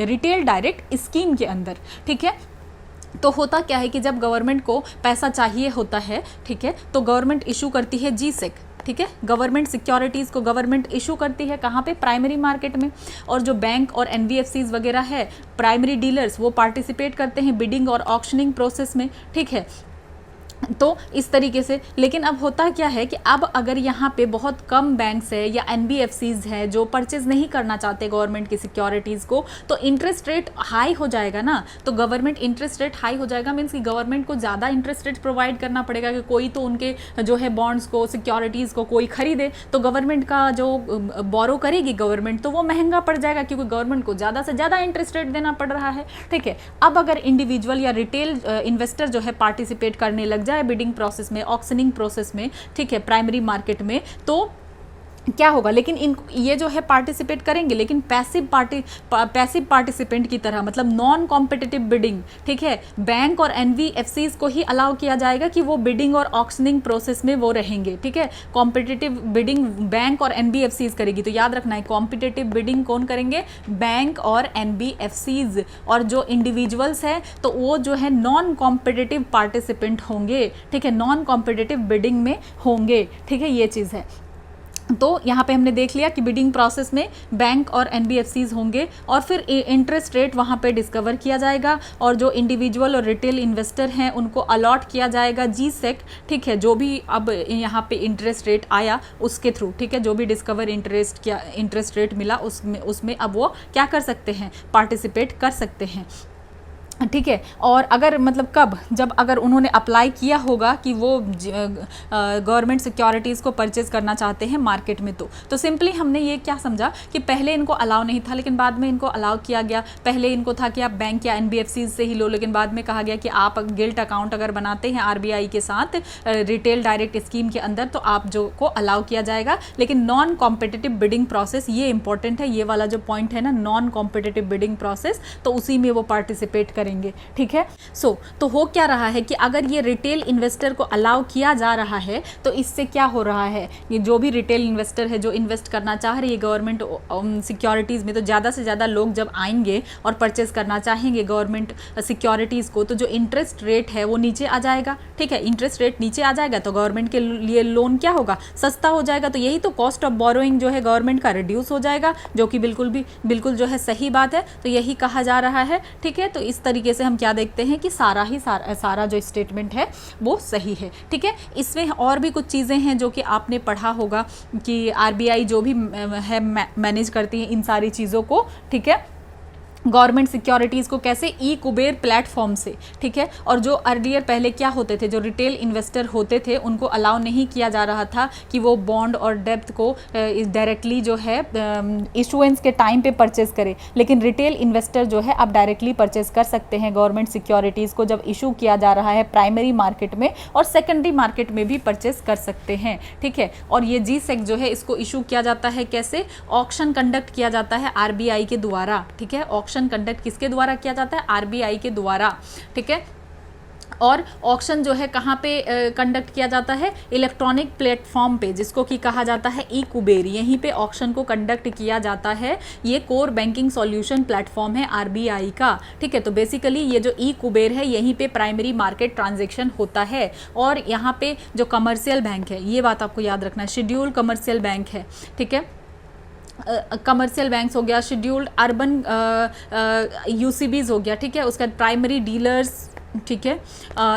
retail direct scheme के अंदर। ठीक है, तो होता क्या है कि जब गवर्नमेंट को पैसा चाहिए होता है, ठीक है, तो गवर्नमेंट इशू करती है जी सेक। ठीक है, गवर्नमेंट सिक्योरिटीज़ को गवर्नमेंट इशू करती है कहाँ पे? प्राइमरी मार्केट में। और जो बैंक और एनबीएफसीज वगैरह है, प्राइमरी डीलर्स, वो पार्टिसिपेट करते हैं बिडिंग और ऑक्शनिंग प्रोसेस में। ठीक है, तो इस तरीके से। लेकिन अब होता क्या है कि अब अगर यहाँ पे बहुत कम बैंक्स है या एनबीएफसीज है जो परचेज नहीं करना चाहते गवर्नमेंट की सिक्योरिटीज़ को, तो इंटरेस्ट रेट हाई हो जाएगा ना। तो गवर्नमेंट इंटरेस्ट रेट हाई हो जाएगा मीन्स कि गवर्नमेंट को ज़्यादा इंटरेस्ट रेट प्रोवाइड करना पड़ेगा कि कोई तो उनके जो है बॉन्ड्स को, सिक्योरिटीज़ को कोई खरीदे, तो गवर्नमेंट का जो बोरो करेगी गवर्नमेंट तो वो महंगा पड़ जाएगा क्योंकि गवर्नमेंट को ज़्यादा से ज़्यादा इंटरेस्ट रेट देना पड़ रहा है। ठीक है, अब अगर इंडिविजुअल या रिटेल इन्वेस्टर जो है पार्टिसिपेट करने लग जाए बिडिंग प्रोसेस में, ऑक्शनिंग प्रोसेस में, ठीक है, प्राइमरी मार्केट में, तो क्या होगा? लेकिन ये जो है पार्टिसिपेट करेंगे लेकिन पैसिव पार्टिसिपेंट की तरह, मतलब नॉन कॉम्पिटिटिव बिडिंग। ठीक है, बैंक और एनबीएफसीज को ही अलाउ किया जाएगा कि वो बिडिंग और ऑक्शनिंग प्रोसेस में वो रहेंगे। ठीक है, कॉम्पिटिटिव बिडिंग बैंक और एनबीएफसीज करेगी, तो याद रखना है कॉम्पिटिटिव बिडिंग कौन करेंगे? बैंक और एनबीएफसीज। और जो इंडिविजुअल्स हैं तो वो जो है नॉन कॉम्पिटिटिव पार्टिसिपेंट होंगे। ठीक है, नॉन कॉम्पिटिटिव बिडिंग में होंगे। ठीक है, ये चीज़ है। तो यहाँ पे हमने देख लिया कि बिडिंग प्रोसेस में बैंक और एनबीएफसीज होंगे और फिर इंटरेस्ट रेट वहाँ पे डिस्कवर किया जाएगा और जो इंडिविजुअल और रिटेल इन्वेस्टर हैं उनको अलॉट किया जाएगा जी सेक। ठीक है, जो भी अब यहाँ पे इंटरेस्ट रेट आया उसके थ्रू, ठीक है, जो भी डिस्कवर इंटरेस्ट रेट मिला उसमें अब वो क्या कर सकते हैं? पार्टिसिपेट कर सकते हैं। ठीक है, और अगर मतलब कब? जब अगर उन्होंने अप्लाई किया होगा कि वो गवर्नमेंट सिक्योरिटीज़ को परचेज करना चाहते हैं मार्केट में, तो सिंपली हमने ये क्या समझा कि पहले इनको अलाउ नहीं था लेकिन बाद में इनको अलाउ किया गया। पहले इनको था कि आप बैंक या एनबीएफसी से ही लो, लेकिन बाद में कहा गया कि आप गिल्ट अकाउंट अगर बनाते हैं आरबीआई के साथ रिटेल डायरेक्ट स्कीम के अंदर तो आप जो को अलाउ किया जाएगा। लेकिन नॉन कॉम्पिटिटिव बिडिंग प्रोसेस, ये इंपॉर्टेंट है, ये वाला जो पॉइंट है ना, नॉन कॉम्पिटिटिव बिडिंग प्रोसेस, तो उसी में वो पार्टिसिपेट करेंगे। ठीक है, तो हो क्या रहा है कि अगर ये रिटेल इन्वेस्टर को अलाउ किया जा रहा है तो इससे क्या हो रहा है? ये जो भी रिटेल इन्वेस्टर है जो इन्वेस्ट करना चाह रही है गवर्नमेंट सिक्योरिटीज़ में, तो ज़्यादा से ज़्यादा लोग जब आएंगे और परचेज करना चाहेंगे गवर्नमेंट सिक्योरिटीज़ को, तो जो इंटरेस्ट रेट है वो नीचे आ जाएगा। ठीक है, इंटरेस्ट रेट नीचे आ जाएगा तो गवर्नमेंट के लिए लोन क्या होगा? सस्ता हो जाएगा। तो यही तो कॉस्ट ऑफ बोरोइंग जो है गवर्नमेंट का रिड्यूस हो जाएगा, जो कि बिल्कुल जो है सही बात है। तो यही कहा जा रहा है। ठीक है, तो इस तरीके से हम क्या देखते हैं कि सारा जो स्टेटमेंट है वो सही है। ठीक है, इसमें और भी कुछ चीज़ें हैं जो कि आपने पढ़ा होगा कि आरबीआई जो भी है मैनेज करती है इन सारी चीज़ों को। ठीक है, गवर्नमेंट सिक्योरिटीज़ को कैसे? ई कुबेर प्लेटफॉर्म से। ठीक है, और जो अर्लियर पहले क्या होते थे, जो रिटेल इन्वेस्टर होते थे उनको अलाउ नहीं किया जा रहा था कि वो बॉन्ड और डेब्ट को डायरेक्टली जो है इशुएंस के टाइम पे परचेज करें, लेकिन रिटेल इन्वेस्टर जो है अब डायरेक्टली परचेज कर सकते हैं गवर्नमेंट सिक्योरिटीज़ को जब इशू किया जा रहा है प्राइमरी मार्केट में, और सेकेंडरी मार्केट में भी परचेज कर सकते हैं। ठीक है, और ये जी सेक जो है इसको इशू किया जाता है कैसे? ऑक्शन कंडक्ट किया जाता है आरबीआई के द्वारा। ठीक है, ऑक्शन कंडक्ट किसके द्वारा किया जाता है? आरबीआई के द्वारा। ठीक है, और ऑक्शन जो है कहाँ पे कंडक्ट किया जाता है, इलेक्ट्रॉनिक प्लेटफॉर्म पे, जिसको कि कहा जाता है ई कुबेर, यहीं पे ऑक्शन को कंडक्ट किया जाता है। ये कोर बैंकिंग सॉल्यूशन प्लेटफॉर्म है आरबीआई का, ठीक है। तो बेसिकली ये जो ई कुबेर है यहीं पे प्राइमरी मार्केट ट्रांजेक्शन होता है। और यहाँ पे जो कमर्शियल बैंक है, ये बात आपको याद रखना है, शेड्यूल कमर्शियल बैंक है, ठीक है। कमर्शियल बैंक्स हो गया, शेड्यूल्ड अर्बन यूसीबीज हो गया, ठीक है। उसके बाद प्राइमरी डीलर्स, ठीक है,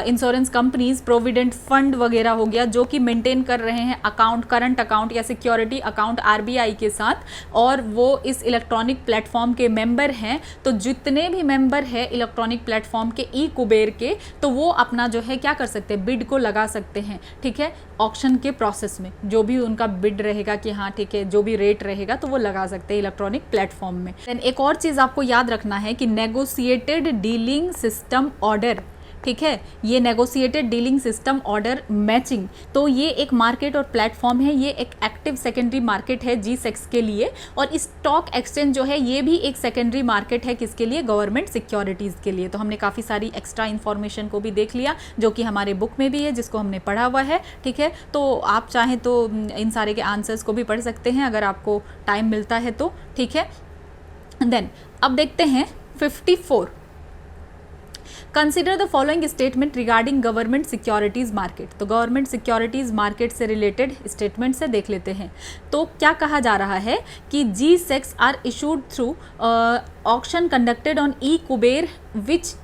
इंश्योरेंस कंपनीज, प्रोविडेंट फंड वगैरह हो गया, जो कि मेंटेन कर रहे हैं अकाउंट, करंट अकाउंट या सिक्योरिटी अकाउंट आरबीआई के साथ, और वो इस इलेक्ट्रॉनिक प्लेटफॉर्म के मेंबर हैं। तो जितने भी मेंबर हैं इलेक्ट्रॉनिक प्लेटफॉर्म के ई कुबेर के, तो वो अपना जो है क्या कर सकते हैं, बिड को लगा सकते हैं, ठीक है। ऑक्शन के प्रोसेस में जो भी उनका बिड रहेगा कि हाँ ठीक है, जो भी रेट रहेगा तो वो लगा सकते हैं इलेक्ट्रॉनिक प्लेटफॉर्म में। देन एक और चीज़ आपको याद रखना है कि नेगोशिएटेड डीलिंग सिस्टम ऑर्डर, ठीक है, ये negotiated dealing system order matching, तो ये एक मार्केट और प्लेटफॉर्म है, ये एक एक्टिव सेकेंडरी मार्केट है G-SEX के लिए। और स्टॉक एक्सचेंज जो है ये भी एक सेकेंडरी मार्केट है, किसके लिए, गवर्नमेंट सिक्योरिटीज़ के लिए। तो हमने काफ़ी सारी एक्स्ट्रा इन्फॉर्मेशन को भी देख लिया, जो कि हमारे बुक में भी है, जिसको हमने पढ़ा हुआ है, ठीक है। तो आप चाहें तो इन सारे के आंसर्स को भी पढ़ सकते हैं अगर आपको टाइम मिलता है तो, ठीक है। देन अब देखते हैं 54, consider the following statement regarding government securities market. तो गवर्नमेंट सिक्योरिटीज मार्केट से रिलेटेड स्टेटमेंट से देख लेते हैं। तो क्या कहा जा रहा है कि G-SEX are issued through auction conducted on e Kuber which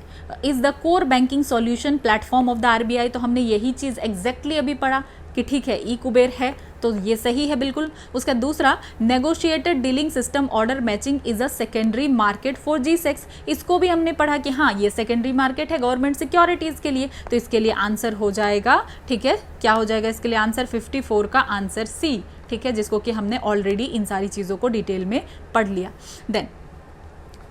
is the core banking solution platform of the RBI. तो हमने यही चीज़ एग्जैक्टली अभी पढ़ा कि ठीक है, ई कुबेर है, तो ये सही है बिल्कुल। उसका दूसरा, negotiated dealing system order matching is a secondary market for G-SEX, इसको भी हमने पढ़ा कि हाँ ये सेकेंडरी मार्केट है गवर्नमेंट सिक्योरिटीज़ के लिए। तो इसके लिए आंसर हो जाएगा, ठीक है, क्या हो जाएगा इसके लिए आंसर, 54 का आंसर सी, ठीक है, जिसको कि हमने ऑलरेडी इन सारी चीज़ों को डिटेल में पढ़ लिया। देन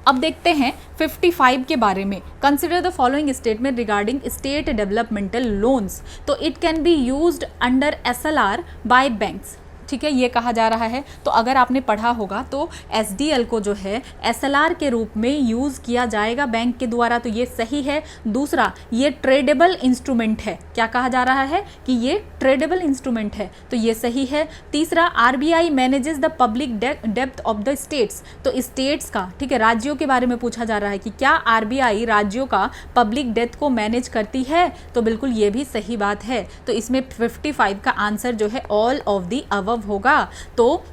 अब देखते हैं 55 के बारे में। Consider the following statement regarding state developmental loans. तो it can be used under SLR by banks, ठीक है, ये कहा जा रहा है। तो अगर आपने पढ़ा होगा तो SDL को जो है SLR के रूप में यूज़ किया जाएगा बैंक के द्वारा, तो ये सही है। दूसरा, ये ट्रेडेबल इंस्ट्रूमेंट है, क्या कहा जा रहा है कि ये ट्रेडेबल इंस्ट्रूमेंट है, तो ये सही है। तीसरा, RBI manages the public depth of the states. तो स्टेट्स का, ठीक है, राज्यों के बारे में पूछा जा रहा है कि क्या RBI राज्यों का पब्लिक डेप्थ को मैनेज करती है, तो बिल्कुल ये भी सही बात है। तो इसमें 55 का आंसर जो है ऑल ऑफ द अबव होगा। तो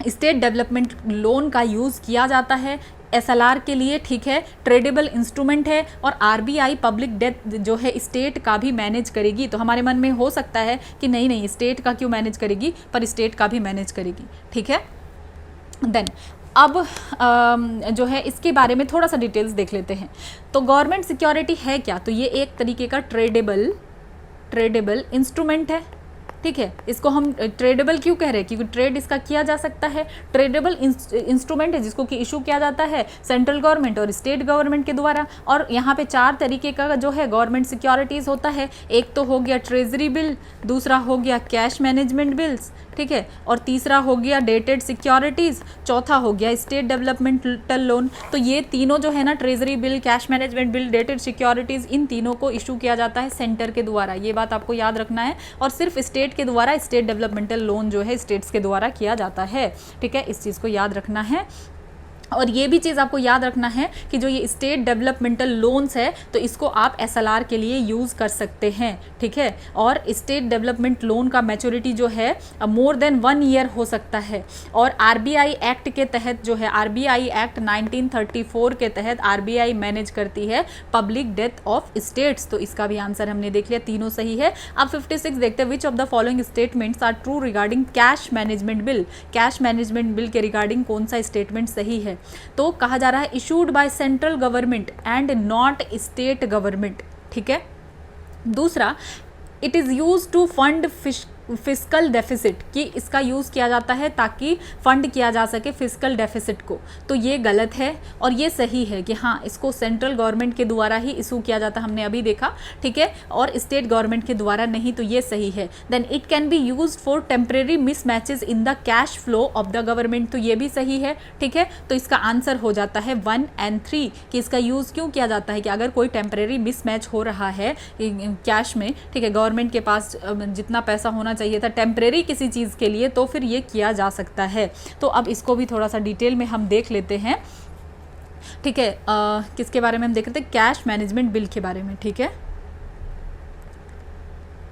स्टेट डेवलपमेंट लोन का यूज़ किया जाता है SLR के लिए, ठीक है, ट्रेडेबल इंस्ट्रूमेंट है, और RBI पब्लिक डेप्थ जो है स्टेट का भी मैनेज करेगी। तो हमारे मन में हो सकता है कि नहीं नहीं स्टेट का क्यों मैनेज करेगी, पर स्टेट का भी मैनेज करेगी, ठीक है। देन अब जो है इसके बारे में थोड़ा सा डिटेल्स देख लेते हैं। तो गवर्नमेंट सिक्योरिटी है क्या, तो ये एक तरीके का ट्रेडेबल इंस्ट्रूमेंट है, ठीक है। इसको हम ट्रेडेबल क्यों कह रहे हैं, क्योंकि ट्रेड इसका किया जा सकता है। ट्रेडेबल इंस्ट्रूमेंट है जिसको कि इशू किया जाता है सेंट्रल गवर्नमेंट और स्टेट गवर्नमेंट के द्वारा। और यहाँ पे 4 तरीके का जो है गवर्नमेंट सिक्योरिटीज़ होता है। एक तो हो गया ट्रेजरी बिल, दूसरा हो गया कैश मैनेजमेंट बिल्स, ठीक है, और तीसरा हो गया डेटेड सिक्योरिटीज़, चौथा हो गया स्टेट डेवलपमेंटल लोन। तो ये तीनों जो है ना, treasury bill, cash management bill, dated securities, इन तीनों को इशू किया जाता है सेंटर के द्वारा, ये बात आपको याद रखना है। और सिर्फ स्टेट के द्वारा स्टेट डेवलपमेंटल लोन जो है स्टेट्स के द्वारा किया जाता है, ठीक है, इस चीज़ को याद रखना है। और ये भी चीज़ आपको याद रखना है कि जो ये स्टेट डेवलपमेंटल लोन्स है तो इसको आप SLR के लिए यूज़ कर सकते हैं, ठीक है। और स्टेट डेवलपमेंट लोन का मैच्योरिटी जो है मोर देन 1 ईयर हो सकता है। और RBI एक्ट के तहत जो है, RBI एक्ट 1934 के तहत RBI मैनेज करती है पब्लिक डेप्थ ऑफ स्टेट्स। तो इसका भी आंसर हमने देख लिया, तीनों सही है। अब 56 देखते हैं, which of the following statements are true regarding cash management bill. Cash management bill के रिगार्डिंग कौन सा स्टेटमेंट सही है, तो कहा जा रहा है issued by central government and not state government, ठीक है। दूसरा, it is use to fund fiscal deficit, कि इसका यूज़ किया जाता है ताकि फंड किया जा सके फिस्कल डेफिसिट को, तो ये गलत है। और ये सही है कि हाँ, इसको सेंट्रल गवर्नमेंट के द्वारा ही इशू किया जाता, हमने अभी देखा, ठीक है, और स्टेट गवर्नमेंट के द्वारा नहीं, तो ये सही है। Then it can be use for temporary mismatches in the cash flow of the government, तो ये भी सही है, ठीक है। तो इसका आंसर हो जाता है 1 और 3 कि इसका यूज़ क्यों किया जाता है कि अगर कोई टेम्परेरी मिसमैच हो रहा है कैश में, ठीक है, गवर्नमेंट के पास जितना पैसा होना चाहिए था टेम्परेरी किसी चीज़ के लिए, तो फिर ये किया जा सकता है। तो अब इसको भी थोड़ा सा डिटेल में हम देख लेते हैं, ठीक है। किसके बारे में हम देख रहे थे? कैश मैनेजमेंट बिल के बारे में, ठीक है,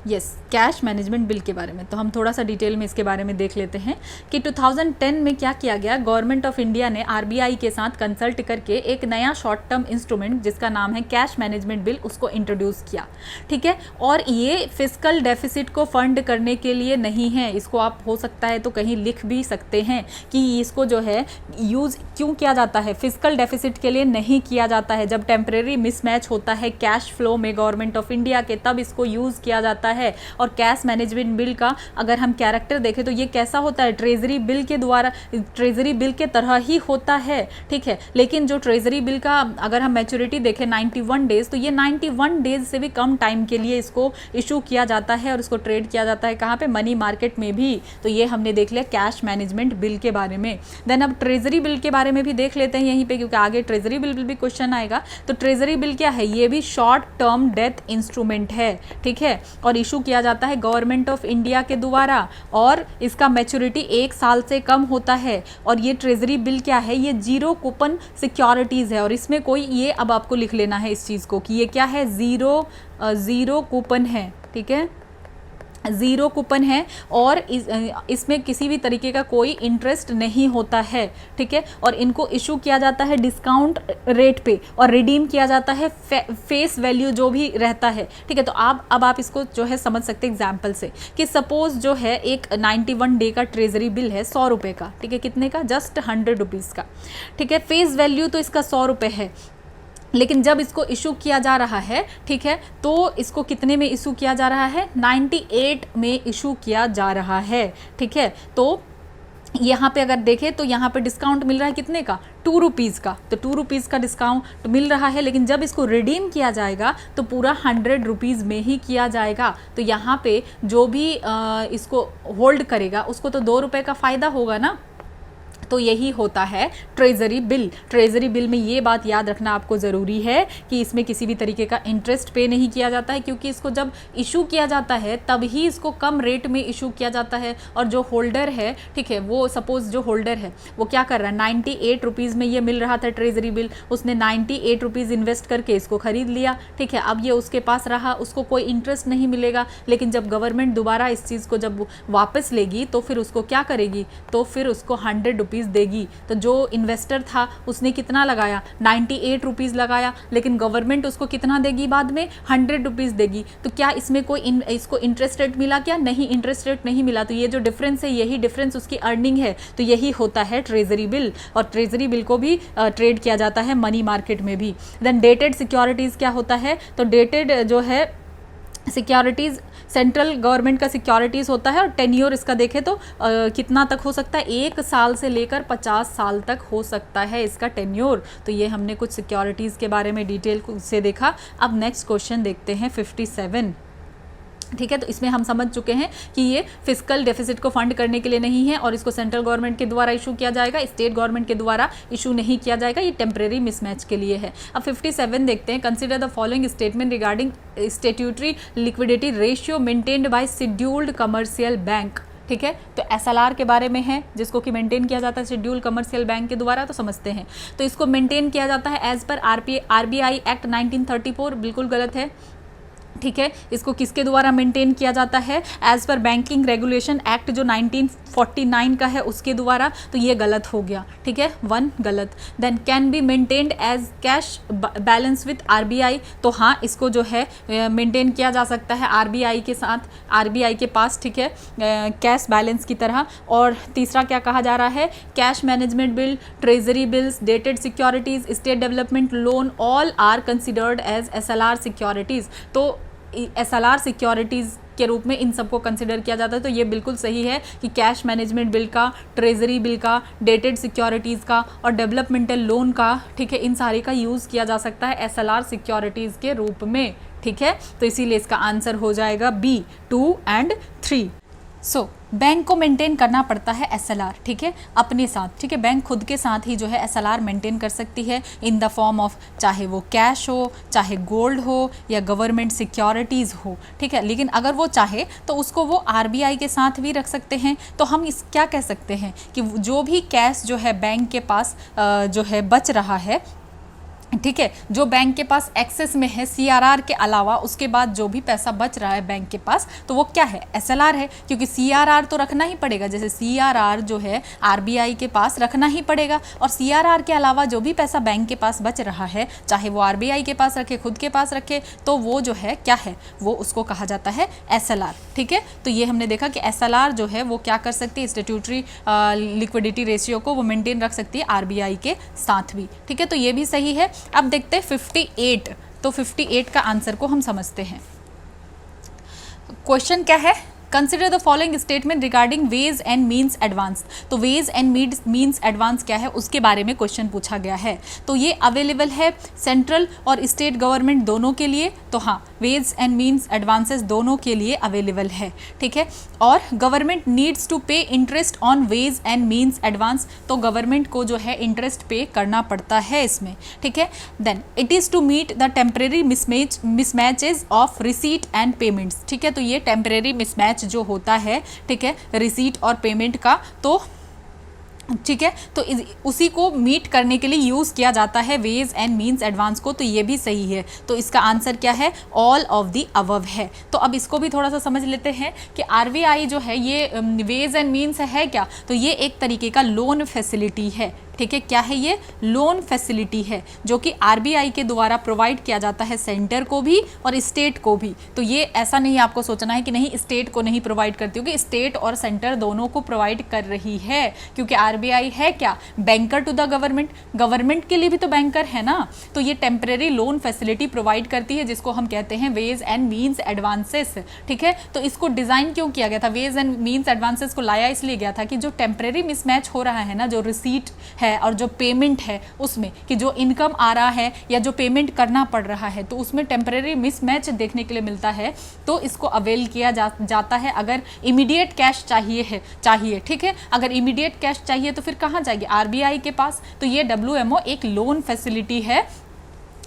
यस, कैश मैनेजमेंट बिल के बारे में। तो हम थोड़ा सा डिटेल में इसके बारे में देख लेते हैं कि 2010 में क्या किया गया, गवर्नमेंट ऑफ इंडिया ने आरबीआई के साथ कंसल्ट करके एक नया शॉर्ट टर्म इंस्ट्रूमेंट जिसका नाम है कैश मैनेजमेंट बिल, उसको इंट्रोड्यूस किया, ठीक है। और ये फिस्कल डेफिसिट को फंड करने के लिए नहीं है, इसको आप हो सकता है तो कहीं लिख भी सकते हैं कि इसको जो है यूज़ क्यों किया जाता है, फिस्कल डेफिसिट के लिए नहीं किया जाता है। जब टेम्परेरी मिसमैच होता है कैश फ्लो में गवर्नमेंट ऑफ इंडिया के, तब इसको यूज़ किया जाता है। और कैश मैनेजमेंट बिल का अगर हम कैरेक्टर देखें तो ये कैसा होता है, ट्रेजरी बिल के द्वारा, ट्रेजरी बिल के तरह ही होता है, ठीक है। लेकिन जो ट्रेजरी बिल का अगर हम मैच्योरिटी देखें 91 डेज, तो ये 91 डेज से भी कम टाइम के लिए इसको इशू किया जाता है और इसको ट्रेड किया जाता है कहाँ पे, मनी मार्केट में भी। तो ये हमने देख लिया कैश मैनेजमेंट बिल के बारे में। देन अब ट्रेजरी बिल के बारे में भी देख लेते हैं यहीं पे, क्योंकि आगे ट्रेजरी बिल भी क्वेश्चन आएगा। तो ट्रेजरी बिल क्या है, ये भी शॉर्ट टर्म डेथ इंस्ट्रूमेंट है, ठीक है, और इशू किया जाता है गवर्नमेंट ऑफ इंडिया के द्वारा, और इसका मैच्योरिटी 1 साल से कम होता है। और ये ट्रेजरी बिल क्या है, ये जीरो कूपन सिक्योरिटीज है, और इसमें कोई, ये अब आपको लिख लेना है इस चीज को कि ये क्या है, जीरो कूपन है, ठीक है, ज़ीरो कूपन है, और इसमें किसी भी तरीके का कोई इंटरेस्ट नहीं होता है, ठीक है। और इनको इशू किया जाता है डिस्काउंट रेट पे, और रिडीम किया जाता है फेस वैल्यू जो भी रहता है, ठीक है। तो अब आप इसको जो है समझ सकते हैं एग्जाम्पल से कि सपोज जो है एक 91 डे का ट्रेजरी बिल है 100 रुपये का, ठीक है, कितने का, जस्ट 100 रुपीज़ का, ठीक है। फेस वैल्यू तो इसका 100 रुपये है, लेकिन जब इसको इशू किया जा रहा है, ठीक है, तो इसको कितने में इशू किया जा रहा है, 98 में इशू किया जा रहा है, ठीक है। तो यहाँ पे अगर देखें तो यहाँ पे डिस्काउंट मिल रहा है कितने का, 2 रुपीज़ का, तो 2 रुपीज़ का डिस्काउंट मिल रहा है। लेकिन जब इसको रिडीम किया जाएगा तो पूरा 100 रुपीज़ में ही किया जाएगा। तो यहाँ पे जो भी इसको होल्ड करेगा उसको तो 2 रुपये का फ़ायदा होगा ना। तो यही होता है ट्रेजरी बिल। ट्रेजरी बिल में ये बात याद रखना आपको ज़रूरी है कि इसमें किसी भी तरीके का इंटरेस्ट पे नहीं किया जाता है, क्योंकि इसको जब इशू किया जाता है तब ही इसको कम रेट में इशू किया जाता है। और जो होल्डर है, ठीक है, वो सपोज जो होल्डर है वो क्या कर रहा है, 98 रुपीज़ में ये मिल रहा था ट्रेजरी बिल, उसने 98 रुपीज़ इन्वेस्ट करके इसको खरीद लिया, ठीक है। अब ये उसके पास रहा, उसको कोई इंटरेस्ट नहीं मिलेगा। लेकिन जब गवर्नमेंट दोबारा इस चीज़ को जब वापस लेगी तो फिर उसको क्या करेगी, तो फिर उसको 100 रुपीज़ देगी। तो जो इन्वेस्टर था उसने कितना लगाया, 98 रुपीज़ लगाया, लेकिन गवर्नमेंट उसको कितना देगी बाद में, 100 रुपीज़ देगी। तो क्या इसमें कोई इसको इंटरेस्ट रेट मिला क्या, नहीं, इंटरेस्ट रेट नहीं मिला। तो ये जो डिफरेंस है, यही डिफरेंस उसकी अर्निंग है। तो यही होता है ट्रेजरी बिल, और ट्रेजरी बिल को भी ट्रेड किया जाता है मनी मार्केट में भी। देन डेटेड सिक्योरिटीज़ क्या होता है, तो डेटेड जो है सिक्योरिटीज़ सेंट्रल गवर्नमेंट का सिक्योरिटीज़ होता है, और टेन्योर इसका देखें तो कितना तक हो सकता है, 1 साल से लेकर 50 साल तक हो सकता है इसका टेन्योर। तो ये हमने कुछ सिक्योरिटीज़ के बारे में डिटेल से देखा। अब नेक्स्ट क्वेश्चन देखते हैं 57, ठीक है। तो इसमें हम समझ चुके हैं कि ये फिस्कल डेफिसिट को फंड करने के लिए नहीं है, और इसको सेंट्रल गवर्नमेंट के द्वारा इशू किया जाएगा, स्टेट गवर्नमेंट के द्वारा इशू नहीं किया जाएगा, ये टेम्परेरी मिसमैच के लिए है। अब 57 देखते हैं, consider the following statement regarding statutory liquidity ratio maintained by scheduled commercial bank, ठीक है। तो SLR के बारे में है, जिसको कि मेंटेन किया जाता है शेड्यूल कमर्शियल बैंक के द्वारा, तो समझते हैं। तो इसको मेंटेन किया जाता है एज पर RBI एक्ट 1934, बिल्कुल गलत है, ठीक है। इसको किसके द्वारा मेंटेन किया जाता है, as per banking regulation act जो 1949 का है उसके द्वारा। तो ये गलत हो गया, ठीक है, 1 गलत। Then can be maintained as cash balance with RBI, तो हाँ, इसको जो है मेंटेन किया जा सकता है RBI के साथ, RBI के पास, ठीक है, कैश बैलेंस की तरह। और तीसरा क्या कहा जा रहा है, cash management bill, treasury bills, dated securities, state development loan, all are considered as SLR securities. तो SLR सिक्योरिटीज़ के रूप में इन सबको कंसिडर किया जाता है। तो ये बिल्कुल सही है कि कैश मैनेजमेंट बिल का, ट्रेजरी बिल का, डेटेड सिक्योरिटीज़ का और डेवलपमेंटल लोन का, ठीक है, इन सारे का यूज़ किया जा सकता है SLR सिक्योरिटीज़ के रूप में, ठीक है। तो इसीलिए इसका आंसर हो जाएगा B 2 और 3। सो बैंक को मेंटेन करना पड़ता है SLR, ठीक है, अपने साथ, ठीक है। बैंक खुद के साथ ही जो है SLR मेंटेन कर सकती है इन द फॉर्म ऑफ, चाहे वो कैश हो, चाहे गोल्ड हो या गवर्नमेंट सिक्योरिटीज़ हो, ठीक है। लेकिन अगर वो चाहे तो उसको वो RBI के साथ भी रख सकते हैं। तो हम इस क्या कह सकते हैं कि जो भी कैश जो है बैंक के पास जो है बच रहा है, ठीक है, जो बैंक के पास एक्सेस में है CRR के अलावा, उसके बाद जो भी पैसा बच रहा है बैंक के पास, तो वो क्या है, SLR है। क्योंकि CRR तो रखना ही पड़ेगा, जैसे CRR जो है RBI के पास रखना ही पड़ेगा, और CRR के अलावा जो भी पैसा बैंक के पास बच रहा है, चाहे वो RBI के पास रखे, खुद के पास रखे, तो वो जो है क्या है, वो उसको कहा जाता है SLR, ठीक है। तो ये हमने देखा कि SLR जो है वो क्या कर सकती है, स्टैट्यूटरी लिक्विडिटी रेशियो को वो मेंटेन रख सकती है RBI के साथ भी, ठीक है। तो ये भी सही है। अब देखते हैं 58। तो 58 का आंसर को हम समझते हैं। क्वेश्चन क्या है, consider the following statement regarding ways and means advance. तो वेज एंड मीन्स एडवांस क्या है, उसके बारे में क्वेश्चन पूछा गया है। तो ये अवेलेबल है सेंट्रल और स्टेट गवर्नमेंट दोनों के लिए। तो हाँ, वेज एंड मीन्स एडवांसेस दोनों के लिए अवेलेबल है, ठीक है। और government needs to pay interest on ways and means advance. तो गवर्नमेंट को जो है इंटरेस्ट पे करना पड़ता है इसमें, ठीक है। Then it is to meet the temporary mismatches of receipt and payments, ठीक है। तो ये टेम्परेरी मिसमैच जो होता है, ठीक है, रिसीट और पेमेंट का, तो ठीक है, तो उसी को मीट करने के लिए यूज़ किया जाता है वेज एंड मीन्स एडवांस को। तो ये भी सही है। तो इसका आंसर क्या है, ऑल ऑफ द अबव है। तो अब इसको भी थोड़ा सा समझ लेते हैं कि RBI जो है ये वेज एंड मीन्स है क्या, तो ये एक तरीके का लोन फैसिलिटी है, ठीक है। क्या है ये, लोन फैसिलिटी है, जो कि RBI के द्वारा प्रोवाइड किया जाता है सेंटर को भी और स्टेट को भी। तो ये ऐसा नहीं आपको सोचना है कि नहीं स्टेट को नहीं प्रोवाइड करती होगी, स्टेट और सेंटर दोनों को प्रोवाइड कर रही है। क्योंकि RBI है क्या, banker to the government, government के लिए भी तो बैंकर है ना। तो ये टेम्परेरी लोन फैसिलिटी प्रोवाइड करती है, जिसको हम कहते हैं वेज एंड मीन्स एडवांसेस, ठीक है। तो इसको डिज़ाइन क्यों किया गया था, वेज एंड मीन्स एडवांसेस को लाया इसलिए गया था कि जो टेम्परेरी मिसमैच हो रहा है ना, जो रिसीट है और जो पेमेंट है उसमें, कि जो इनकम आ रहा है या जो पेमेंट करना पड़ रहा है, तो उसमें टेम्परेरी मिसमैच देखने के लिए मिलता है। तो इसको अवेल किया जाता है अगर इमीडिएट कैश चाहिए, ठीक है। अगर इमीडिएट कैश चाहिए तो फिर कहाँ जाएगी, RBI के पास। तो ये WMO एक लोन फैसिलिटी है,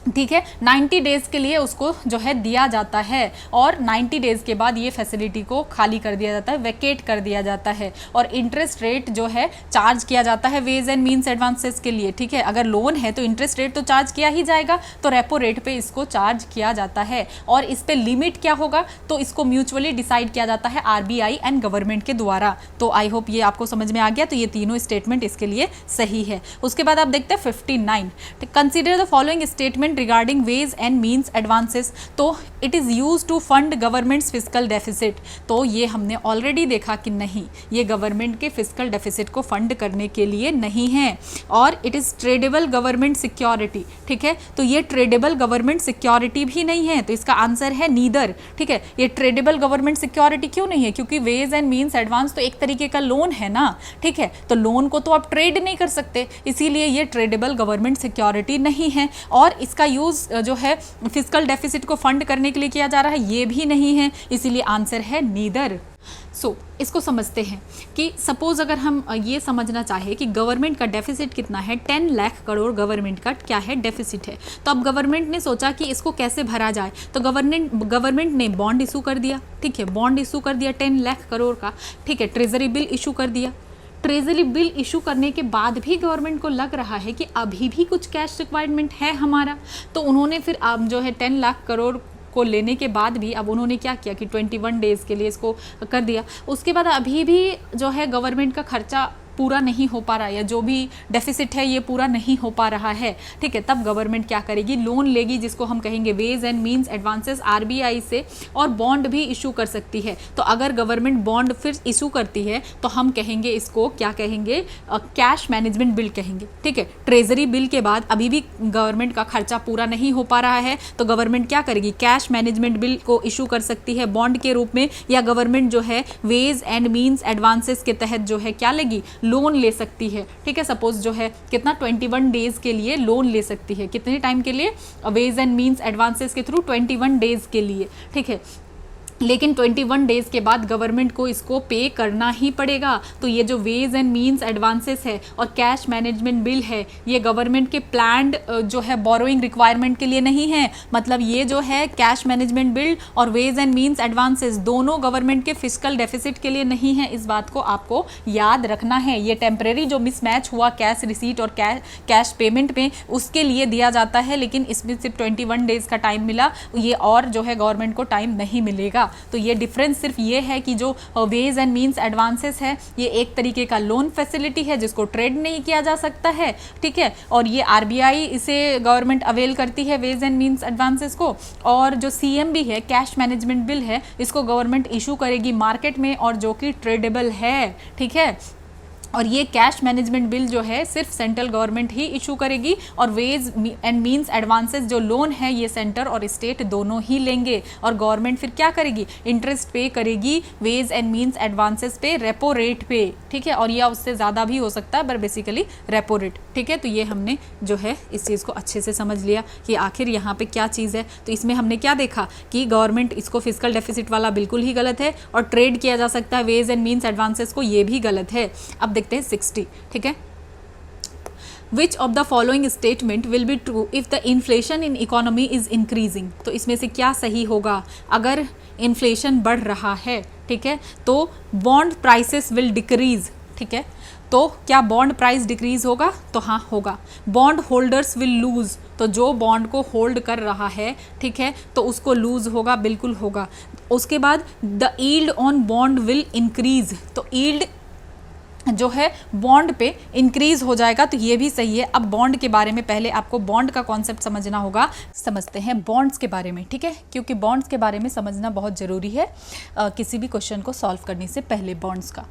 ठीक है। 90 डेज के लिए उसको जो है दिया जाता है, और 90 डेज के बाद ये फैसिलिटी को खाली कर दिया जाता है, वैकेट कर दिया जाता है, और इंटरेस्ट रेट जो है चार्ज किया जाता है वेज एंड मीन्स एडवांसेस के लिए, ठीक है। अगर लोन है तो इंटरेस्ट रेट तो चार्ज किया ही जाएगा, तो रेपो रेट पे इसको चार्ज किया जाता है। और इस पे लिमिट क्या होगा, तो इसको म्यूचुअली डिसाइड किया जाता है RBI एंड गवर्नमेंट के द्वारा। तो आई होप ये आपको समझ में आ गया। तो ये तीनों स्टेटमेंट इसके लिए सही है। उसके बाद आप देखते हैं 59, consider the following statement regarding ways and means advances. तो it is use to fund government's fiscal deficit. तो ये हमने ऑलरेडी देखा कि नहीं, ये गवर्नमेंट के फिस्कल डेफिसिट को फंड करने के लिए नहीं है। और it is tradable government security, ठीक है। तो ये ट्रेडेबल गवर्नमेंट सिक्योरिटी भी नहीं है। तो इसका आंसर है नीदर, ठीक है। ये ट्रेडेबल गवर्नमेंट सिक्योरिटी क्यों नहीं है, क्योंकि वेज एंड मीन्स एडवांस तो एक तरीके का लोन है ना, ठीक है। तो लोन को तो आप ट्रेड नहीं कर सकते, इसीलिए ये ट्रेडेबल गवर्नमेंट सिक्योरिटी नहीं है। और इसका यूज़ जो है फिस्कल डेफिसिट को फंड करने के लिए किया जा रहा है, ये भी नहीं है, इसीलिए आंसर है नीदर। इसको समझते हैं कि सपोज अगर हम ये समझना चाहे कि गवर्नमेंट का डेफिसिट कितना है, 10 लाख करोड़ गवर्नमेंट का क्या है, डेफिसिट है। तो अब गवर्नमेंट ने सोचा कि इसको कैसे भरा जाए, तो गवर्नमेंट ने बॉन्ड इशू कर दिया, ठीक है। बॉन्ड इशू कर दिया 10 लाख करोड़ का, ठीक है। ट्रेजरी बिल इशू कर दिया। ट्रेजरी बिल इशू करने के बाद भी गवर्नमेंट को लग रहा है कि अभी भी कुछ कैश रिक्वायरमेंट है हमारा, तो उन्होंने फिर अब जो है 10 लाख करोड़ को लेने के बाद भी अब उन्होंने क्या किया कि 21 डेज़ के लिए इसको कर दिया। उसके बाद अभी भी जो है गवर्नमेंट का खर्चा पूरा नहीं हो पा रहा, या जो भी डेफिसिट है ये पूरा नहीं हो पा रहा है, ठीक है, तब गवर्नमेंट क्या करेगी, लोन लेगी, जिसको हम कहेंगे ways and means advances RBI से, और बॉन्ड भी इशू कर सकती है। तो अगर गवर्नमेंट बॉन्ड फिर इशू करती है तो हम कहेंगे इसको क्या कहेंगे, कैश मैनेजमेंट बिल कहेंगे, ठीक है। ट्रेजरी बिल के बाद अभी भी गवर्नमेंट का खर्चा पूरा नहीं हो पा रहा है, तो गवर्नमेंट क्या करेगी, कैश मैनेजमेंट बिल को इशू कर सकती है बॉन्ड के रूप में, या गवर्नमेंट जो है वेज एंड मीन्स एडवांसेस के तहत जो है क्या लेगी, लोन ले सकती है, ठीक है। सपोज जो है कितना 21 डेज के लिए लोन ले सकती है, कितने टाइम के लिए, वेज एंड मीन्स एडवांसेस के थ्रू 21 डेज के लिए, ठीक है। लेकिन 21 डेज़ के बाद गवर्नमेंट को इसको पे करना ही पड़ेगा। तो ये जो वेज एंड मीन्स एडवांसेस है और कैश मैनेजमेंट बिल है, ये गवर्नमेंट के प्लान्ड जो है बोरोइंग रिक्वायरमेंट के लिए नहीं है। मतलब ये जो है कैश मैनेजमेंट बिल और वेज एंड मीन्स एडवांसेस दोनों गवर्नमेंट के फिस्कल डेफिसिट के लिए नहीं है। इस बात को आपको याद रखना है। ये टेम्परेरी जो मिसमैच हुआ कैश रिसीट और कैश पेमेंट में, उसके लिए दिया जाता है, लेकिन इसमें सिर्फ 21 डेज़ का टाइम मिला, ये और जो है गवर्नमेंट को टाइम नहीं मिलेगा। तो ये डिफरेंस सिर्फ ये है कि जो वेज एंड मीन्स एडवांसेस है ये एक तरीके का लोन फैसिलिटी है जिसको ट्रेड नहीं किया जा सकता है, ठीक है। और ये आरबीआई इसे गवर्नमेंट अवेल करती है वेज एंड मीन्स एडवांसेस को, और जो सीएमबी है कैश मैनेजमेंट बिल है इसको गवर्नमेंट इशू करेगी मार्केट में, और जो कि ट्रेडेबल है, ठीक है। और ये कैश मैनेजमेंट बिल जो है सिर्फ सेंट्रल गवर्नमेंट ही इशू करेगी, और वेज एंड मीन्स एडवांसेस जो लोन है ये सेंटर और स्टेट दोनों ही लेंगे। और गवर्नमेंट फिर क्या करेगी, इंटरेस्ट पे करेगी वेज एंड मीन्स एडवांसेस पे रेपो रेट पे, ठीक है। और यह उससे ज़्यादा भी हो सकता है, पर बेसिकली रेपो रेट, ठीक है। तो ये हमने जो है इस चीज़ को अच्छे से समझ लिया कि आखिर यहाँ पे क्या चीज़ है। तो इसमें हमने क्या देखा कि गवर्नमेंट इसको फिस्कल डेफिसिट वाला बिल्कुल ही गलत है, और ट्रेड किया जा सकता है वेज एंड मीन्स एडवांसेस को, ये भी गलत है। अब देखते हैं 60, ठीक है। Which of the following statement will be true if the inflation in economy is increasing? तो इसमें से क्या सही होगा, अगर इन्फ्लेशन बढ़ रहा है, ठीक है, तो बॉन्ड प्राइसेस विल डिक्रीज, ठीक है। तो क्या बॉन्ड प्राइस डिक्रीज होगा, तो हाँ होगा। बॉन्ड होल्डर्स विल लूज, तो जो बॉन्ड को होल्ड कर रहा है, ठीक है, तो उसको लूज होगा, बिल्कुल होगा। उसके बाद the yield on bond will increase, तो यील्ड जो है बॉन्ड पे इंक्रीज हो जाएगा, तो ये भी सही है। अब बॉन्ड के बारे में पहले आपको बॉन्ड का कॉन्सेप्ट समझना होगा। समझते हैं बॉन्ड्स के बारे में, ठीक है, क्योंकि बॉन्ड्स के बारे में समझना बहुत ज़रूरी है किसी भी क्वेश्चन को सॉल्व करने से पहले। बॉन्ड्स का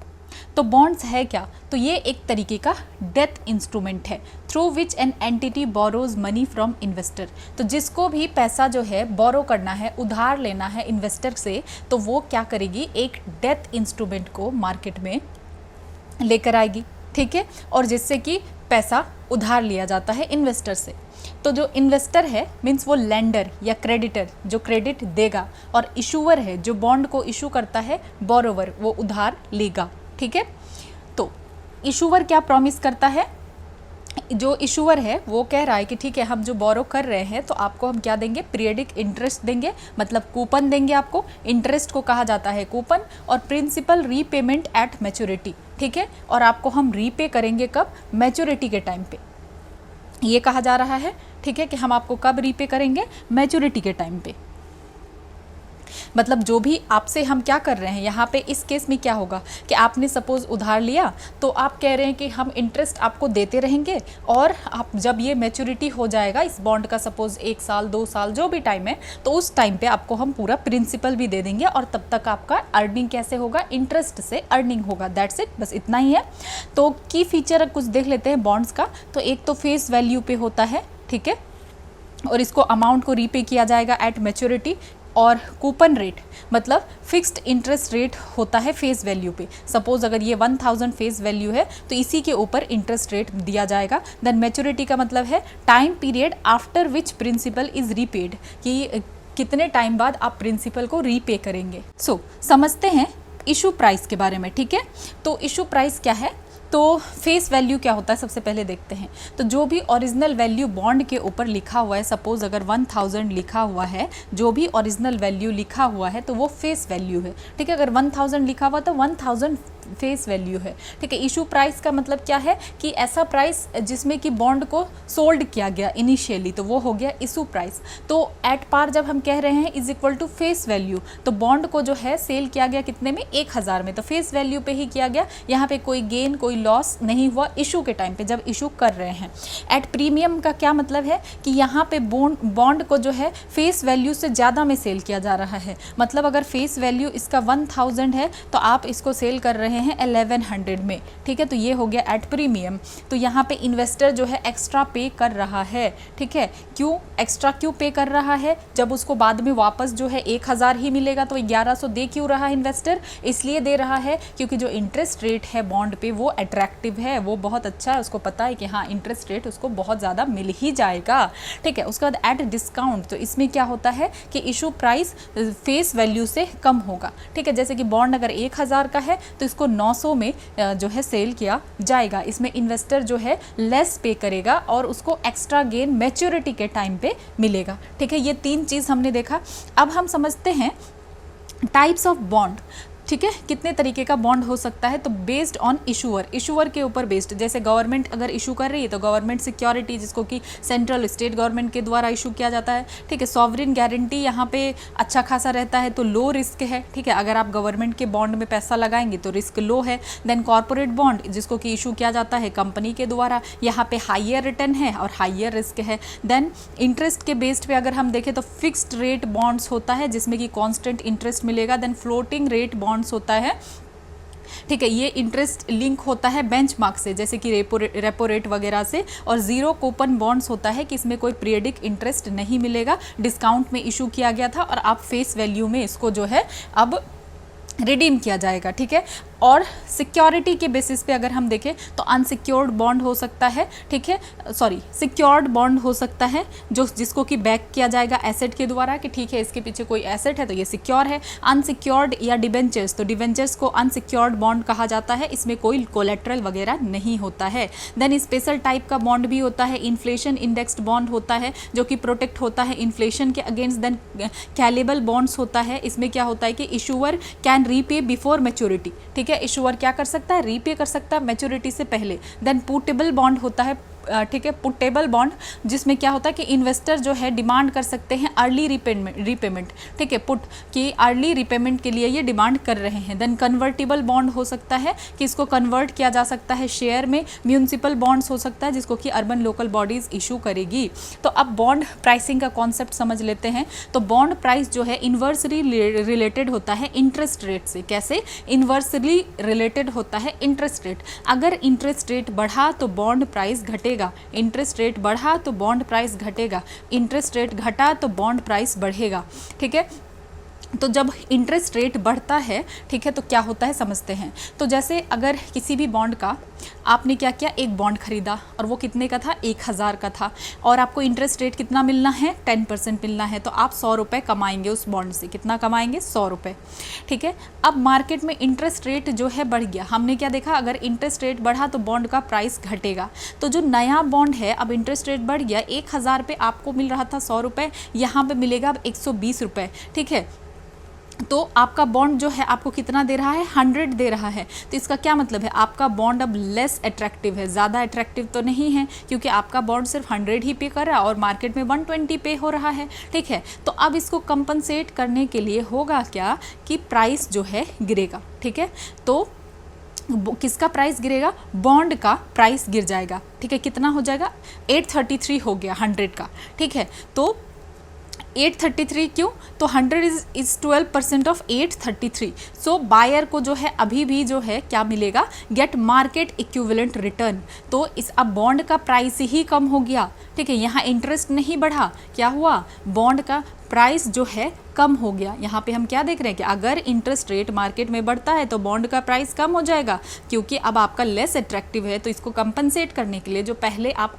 तो बॉन्ड्स है क्या, तो ये एक तरीके का डेथ इंस्ट्रूमेंट है through which an entity borrows money from investor. तो जिसको भी पैसा जो है बोरो करना है, उधार लेना है इन्वेस्टर से, तो वो क्या करेगी, एक डेथ इंस्ट्रूमेंट को मार्केट में लेकर आएगी, ठीक है, और जिससे कि पैसा उधार लिया जाता है इन्वेस्टर से। तो जो इन्वेस्टर है मीन्स वो लेंडर या क्रेडिटर जो क्रेडिट देगा, और इशूवर है जो बॉन्ड को इशू करता है, बोरोवर वो उधार लेगा, ठीक है। तो इशूवर क्या प्रॉमिस करता है, जो इशूवर है वो कह रहा है कि ठीक है हम जो बोरो कर रहे हैं तो आपको हम क्या देंगे, पीरियडिक इंटरेस्ट देंगे, मतलब कूपन देंगे आपको। इंटरेस्ट को कहा जाता है कूपन, और प्रिंसिपल रीपेमेंट एट मैच्योरिटी, ठीक है। और आपको हम रीपे करेंगे कब, मैच्योरिटी के टाइम पे, ये कहा जा रहा है, ठीक है, कि हम आपको कब रीपे करेंगे, मैच्योरिटी के टाइम पे। मतलब जो भी आपसे हम क्या कर रहे हैं यहाँ पे, इस केस में क्या होगा कि आपने सपोज उधार लिया, तो आप कह रहे हैं कि हम इंटरेस्ट आपको देते रहेंगे, और आप जब ये मैच्योरिटी हो जाएगा इस बॉन्ड का, सपोज 1 साल 2 साल जो भी टाइम है, तो उस टाइम पे आपको हम पूरा प्रिंसिपल भी दे देंगे, और तब तक आपका अर्निंग कैसे होगा, इंटरेस्ट से अर्निंग होगा। दैट्स इट, बस इतना ही है। तो की फीचर कुछ देख लेते हैं बॉन्ड्स का। तो एक तो फेस वैल्यू पे होता है, ठीक है, और इसको अमाउंट को रीपे किया जाएगा एट मैच्योरिटी। और कूपन रेट मतलब फिक्स्ड इंटरेस्ट रेट होता है फेस वैल्यू पे। सपोज अगर ये 1000 फेस वैल्यू है तो इसी के ऊपर इंटरेस्ट रेट दिया जाएगा। देन मैच्योरिटी का मतलब है time period after which principle is repaid, कि कितने टाइम बाद आप प्रिंसिपल को रीपे करेंगे। सो समझते हैं इशू प्राइस के बारे में, ठीक है। तो इशू प्राइस क्या है, तो फेस वैल्यू क्या होता है सबसे पहले देखते हैं। तो जो भी ओरिजिनल वैल्यू बॉन्ड के ऊपर लिखा हुआ है, सपोज अगर 1000 लिखा हुआ है, जो भी ओरिजिनल वैल्यू लिखा हुआ है तो वो फेस वैल्यू है, ठीक है। अगर 1000 लिखा हुआ तो 1000 फेस वैल्यू है, ठीक है। इशू प्राइस का मतलब क्या है कि ऐसा प्राइस जिसमें कि बॉन्ड को सोल्ड किया गया इनिशियली, तो वो हो गया इशू प्राइस। तो एट पार जब हम कह रहे हैं is equal to face value, तो बॉन्ड को जो है सेल किया गया कितने में, 1000 में, तो फेस वैल्यू पे ही किया गया, यहाँ पे कोई गेन कोई लॉस नहीं हुआ इशू के टाइम पे जब इशू कर रहे हैं। एट प्रीमियम का क्या मतलब है कि यहाँ पे बॉन्ड को जो है फेस वैल्यू से ज़्यादा में सेल किया जा रहा है। मतलब अगर फेस वैल्यू इसका 1000 है तो आप इसको सेल कर रहे हैं 1100 में, ठीक है। तो ये हो गया एट प्रीमियम। तो यहाँ पे इन्वेस्टर जो है एक्स्ट्रा पे कर रहा है, ठीक है। क्यों एक्स्ट्रा क्यों पे कर रहा है, जब उसको बाद में वापस जो है 1000 ही मिलेगा तो 1100 दे क्यों रहा है इन्वेस्टर, इसलिए दे रहा है क्योंकि जो इंटरेस्ट रेट है बॉन्ड पे वो अट्रैक्टिव है, वो बहुत अच्छा है, उसको पता है कि हाँ इंटरेस्ट रेट उसको बहुत ज़्यादा मिल ही जाएगा, ठीक है। उसके बाद एट डिस्काउंट, तो इसमें क्या होता है कि इशू प्राइस फेस वैल्यू से कम होगा, ठीक है। जैसे कि बॉन्ड अगर 1000 का है तो इसको 900 में जो है सेल किया जाएगा। इसमें इन्वेस्टर जो है लेस पे करेगा और उसको एक्स्ट्रा गेन मैच्योरिटी के टाइम पे मिलेगा, ठीक है। ये 3 चीज़ हमने देखा। अब हम समझते हैं टाइप्स ऑफ बॉन्ड, ठीक है, कितने तरीके का बॉन्ड हो सकता है। तो बेस्ड ऑन इशूअर के ऊपर बेस्ड, जैसे गवर्नमेंट अगर इशू कर रही है तो गवर्नमेंट सिक्योरिटी जिसको कि सेंट्रल स्टेट गवर्नमेंट के द्वारा इशू किया जाता है, ठीक है। सॉवरिन गारंटी यहाँ पे अच्छा खासा रहता है तो लो रिस्क है, ठीक है। अगर आप गवर्नमेंट के बॉन्ड में पैसा लगाएंगे तो रिस्क लो है। देन कॉर्पोरेट बॉन्ड जिसको कि इशू किया जाता है कंपनी के द्वारा, यहाँ पे हाइयर रिटर्न है और हाइयर रिस्क है। देन इंटरेस्ट के बेस्ड पे अगर हम देखें तो फिक्स्ड रेट बॉन्ड्स होता है जिसमें कि कॉन्स्टेंट इंटरेस्ट मिलेगा। देन फ्लोटिंग रेट बॉन्ड्स होता है, ठीक है, ये इंटरेस्ट लिंक होता है बेंचमार्क से जैसे कि रेपो रेट वगैरह से। और जीरो कूपन बॉन्ड्स होता है कि इसमें कोई पीरियडिक इंटरेस्ट नहीं मिलेगा, डिस्काउंट में इशू किया गया था और आप फेस वैल्यू में इसको जो है अब रिडीम किया जाएगा, ठीक है। और सिक्योरिटी के बेसिस पे अगर हम देखें तो अनसिक्योर्ड बॉन्ड हो सकता है, ठीक है, सिक्योर्ड बॉन्ड हो सकता है जिसको कि बैक किया जाएगा एसेट के द्वारा कि ठीक है इसके पीछे कोई एसेट है तो ये सिक्योर है। अनसिक्योर्ड या डिबेंचर्स, तो डिबेंचर्स को अनसिक्योर्ड बॉन्ड कहा जाता है, इसमें कोई कोलेट्रल वगैरह नहीं होता है। देन स्पेशल टाइप का बॉन्ड भी होता है, इन्फ्लेशन इंडेक्स्ड बॉन्ड होता है जो कि प्रोटेक्ट होता है इन्फ्लेशन के अगेंस्ट। देन कैलेबल बॉन्ड्स होता है, इसमें क्या होता है कि issuer can repay before maturity, ठीक है। इशूअर क्या कर सकता है, रीपे कर सकता है मैच्योरिटी से पहले। देन पुटेबल बॉन्ड होता है, ठीक है, पुटेबल बॉन्ड जिसमें क्या होता है कि इन्वेस्टर जो है डिमांड कर सकते हैं अर्ली रीपेमेंट, ठीक है, पुट कि अर्ली रिपेमेंट के लिए ये डिमांड कर रहे हैं। देन कन्वर्टिबल बॉन्ड हो सकता है कि इसको कन्वर्ट किया जा सकता है शेयर में। म्यूनिसिपल बॉन्ड्स हो सकता है जिसको कि अर्बन लोकल बॉडीज इशू करेगी। तो अब बॉन्ड प्राइसिंग का कॉन्सेप्ट समझ लेते हैं। तो बॉन्ड प्राइस जो है इन्वर्सली रिलेटेड होता है इंटरेस्ट रेट से। कैसे इन्वर्सली रिलेटेड होता है इंटरेस्ट रेट। अगर इंटरेस्ट रेट बढ़ा तो बॉन्ड प्राइस घटेगा, इंटरेस्ट रेट बढ़ा तो बॉन्ड प्राइस घटेगा, इंटरेस्ट रेट घटा तो बॉन्ड प्राइस बढ़ेगा, ठीक है। तो जब इंटरेस्ट रेट बढ़ता है, ठीक है, तो क्या होता है समझते हैं। तो जैसे अगर किसी भी बॉन्ड का आपने क्या किया, एक बॉन्ड खरीदा और वो कितने का था, 1000 का था और आपको इंटरेस्ट रेट कितना मिलना है, 10% मिलना है, तो आप 100 रुपये कमाएंगे उस बॉन्ड से। कितना कमाएंगे, 100 रुपये, ठीक है। अब मार्केट में इंटरेस्ट रेट जो है बढ़ गया, हमने क्या देखा, अगर इंटरेस्ट रेट बढ़ा तो बॉन्ड का प्राइस घटेगा। तो जो नया बॉन्ड है, अब इंटरेस्ट रेट बढ़ गया, 1000 पे आपको मिल रहा था 100 रुपये, यहाँ पर मिलेगा अब 120 रुपये, ठीक है। तो आपका बॉन्ड जो है आपको कितना दे रहा है, 100 दे रहा है। तो इसका क्या मतलब है, आपका बॉन्ड अब लेस अट्रैक्टिव है, ज़्यादा अट्रैक्टिव तो नहीं है क्योंकि आपका बॉन्ड सिर्फ 100 ही पे कर रहा है और मार्केट में 120 पे हो रहा है, ठीक है। तो अब इसको कंपनसेट करने के लिए होगा क्या कि प्राइस जो है गिरेगा, ठीक है। तो किसका प्राइस गिरेगा, बॉन्ड का प्राइस गिर जाएगा, ठीक है। कितना हो जाएगा, 833 हो गया 100 का, ठीक है। तो 833 क्यों, तो 100 इज 12% ऑफ 833। सो बायर को जो है अभी भी जो है क्या मिलेगा, गेट मार्केट इक्विवेलेंट रिटर्न। तो इस अब बॉन्ड का प्राइस ही कम हो गया, ठीक है। यहाँ इंटरेस्ट नहीं बढ़ा, क्या हुआ, बॉन्ड का प्राइस जो है कम हो गया। यहाँ पे हम क्या देख रहे हैं कि अगर इंटरेस्ट रेट मार्केट में बढ़ता है तो बॉन्ड का प्राइस कम हो जाएगा क्योंकि अब आपका लेस अट्रैक्टिव है। तो इसको कंपनसेट करने के लिए जो पहले आप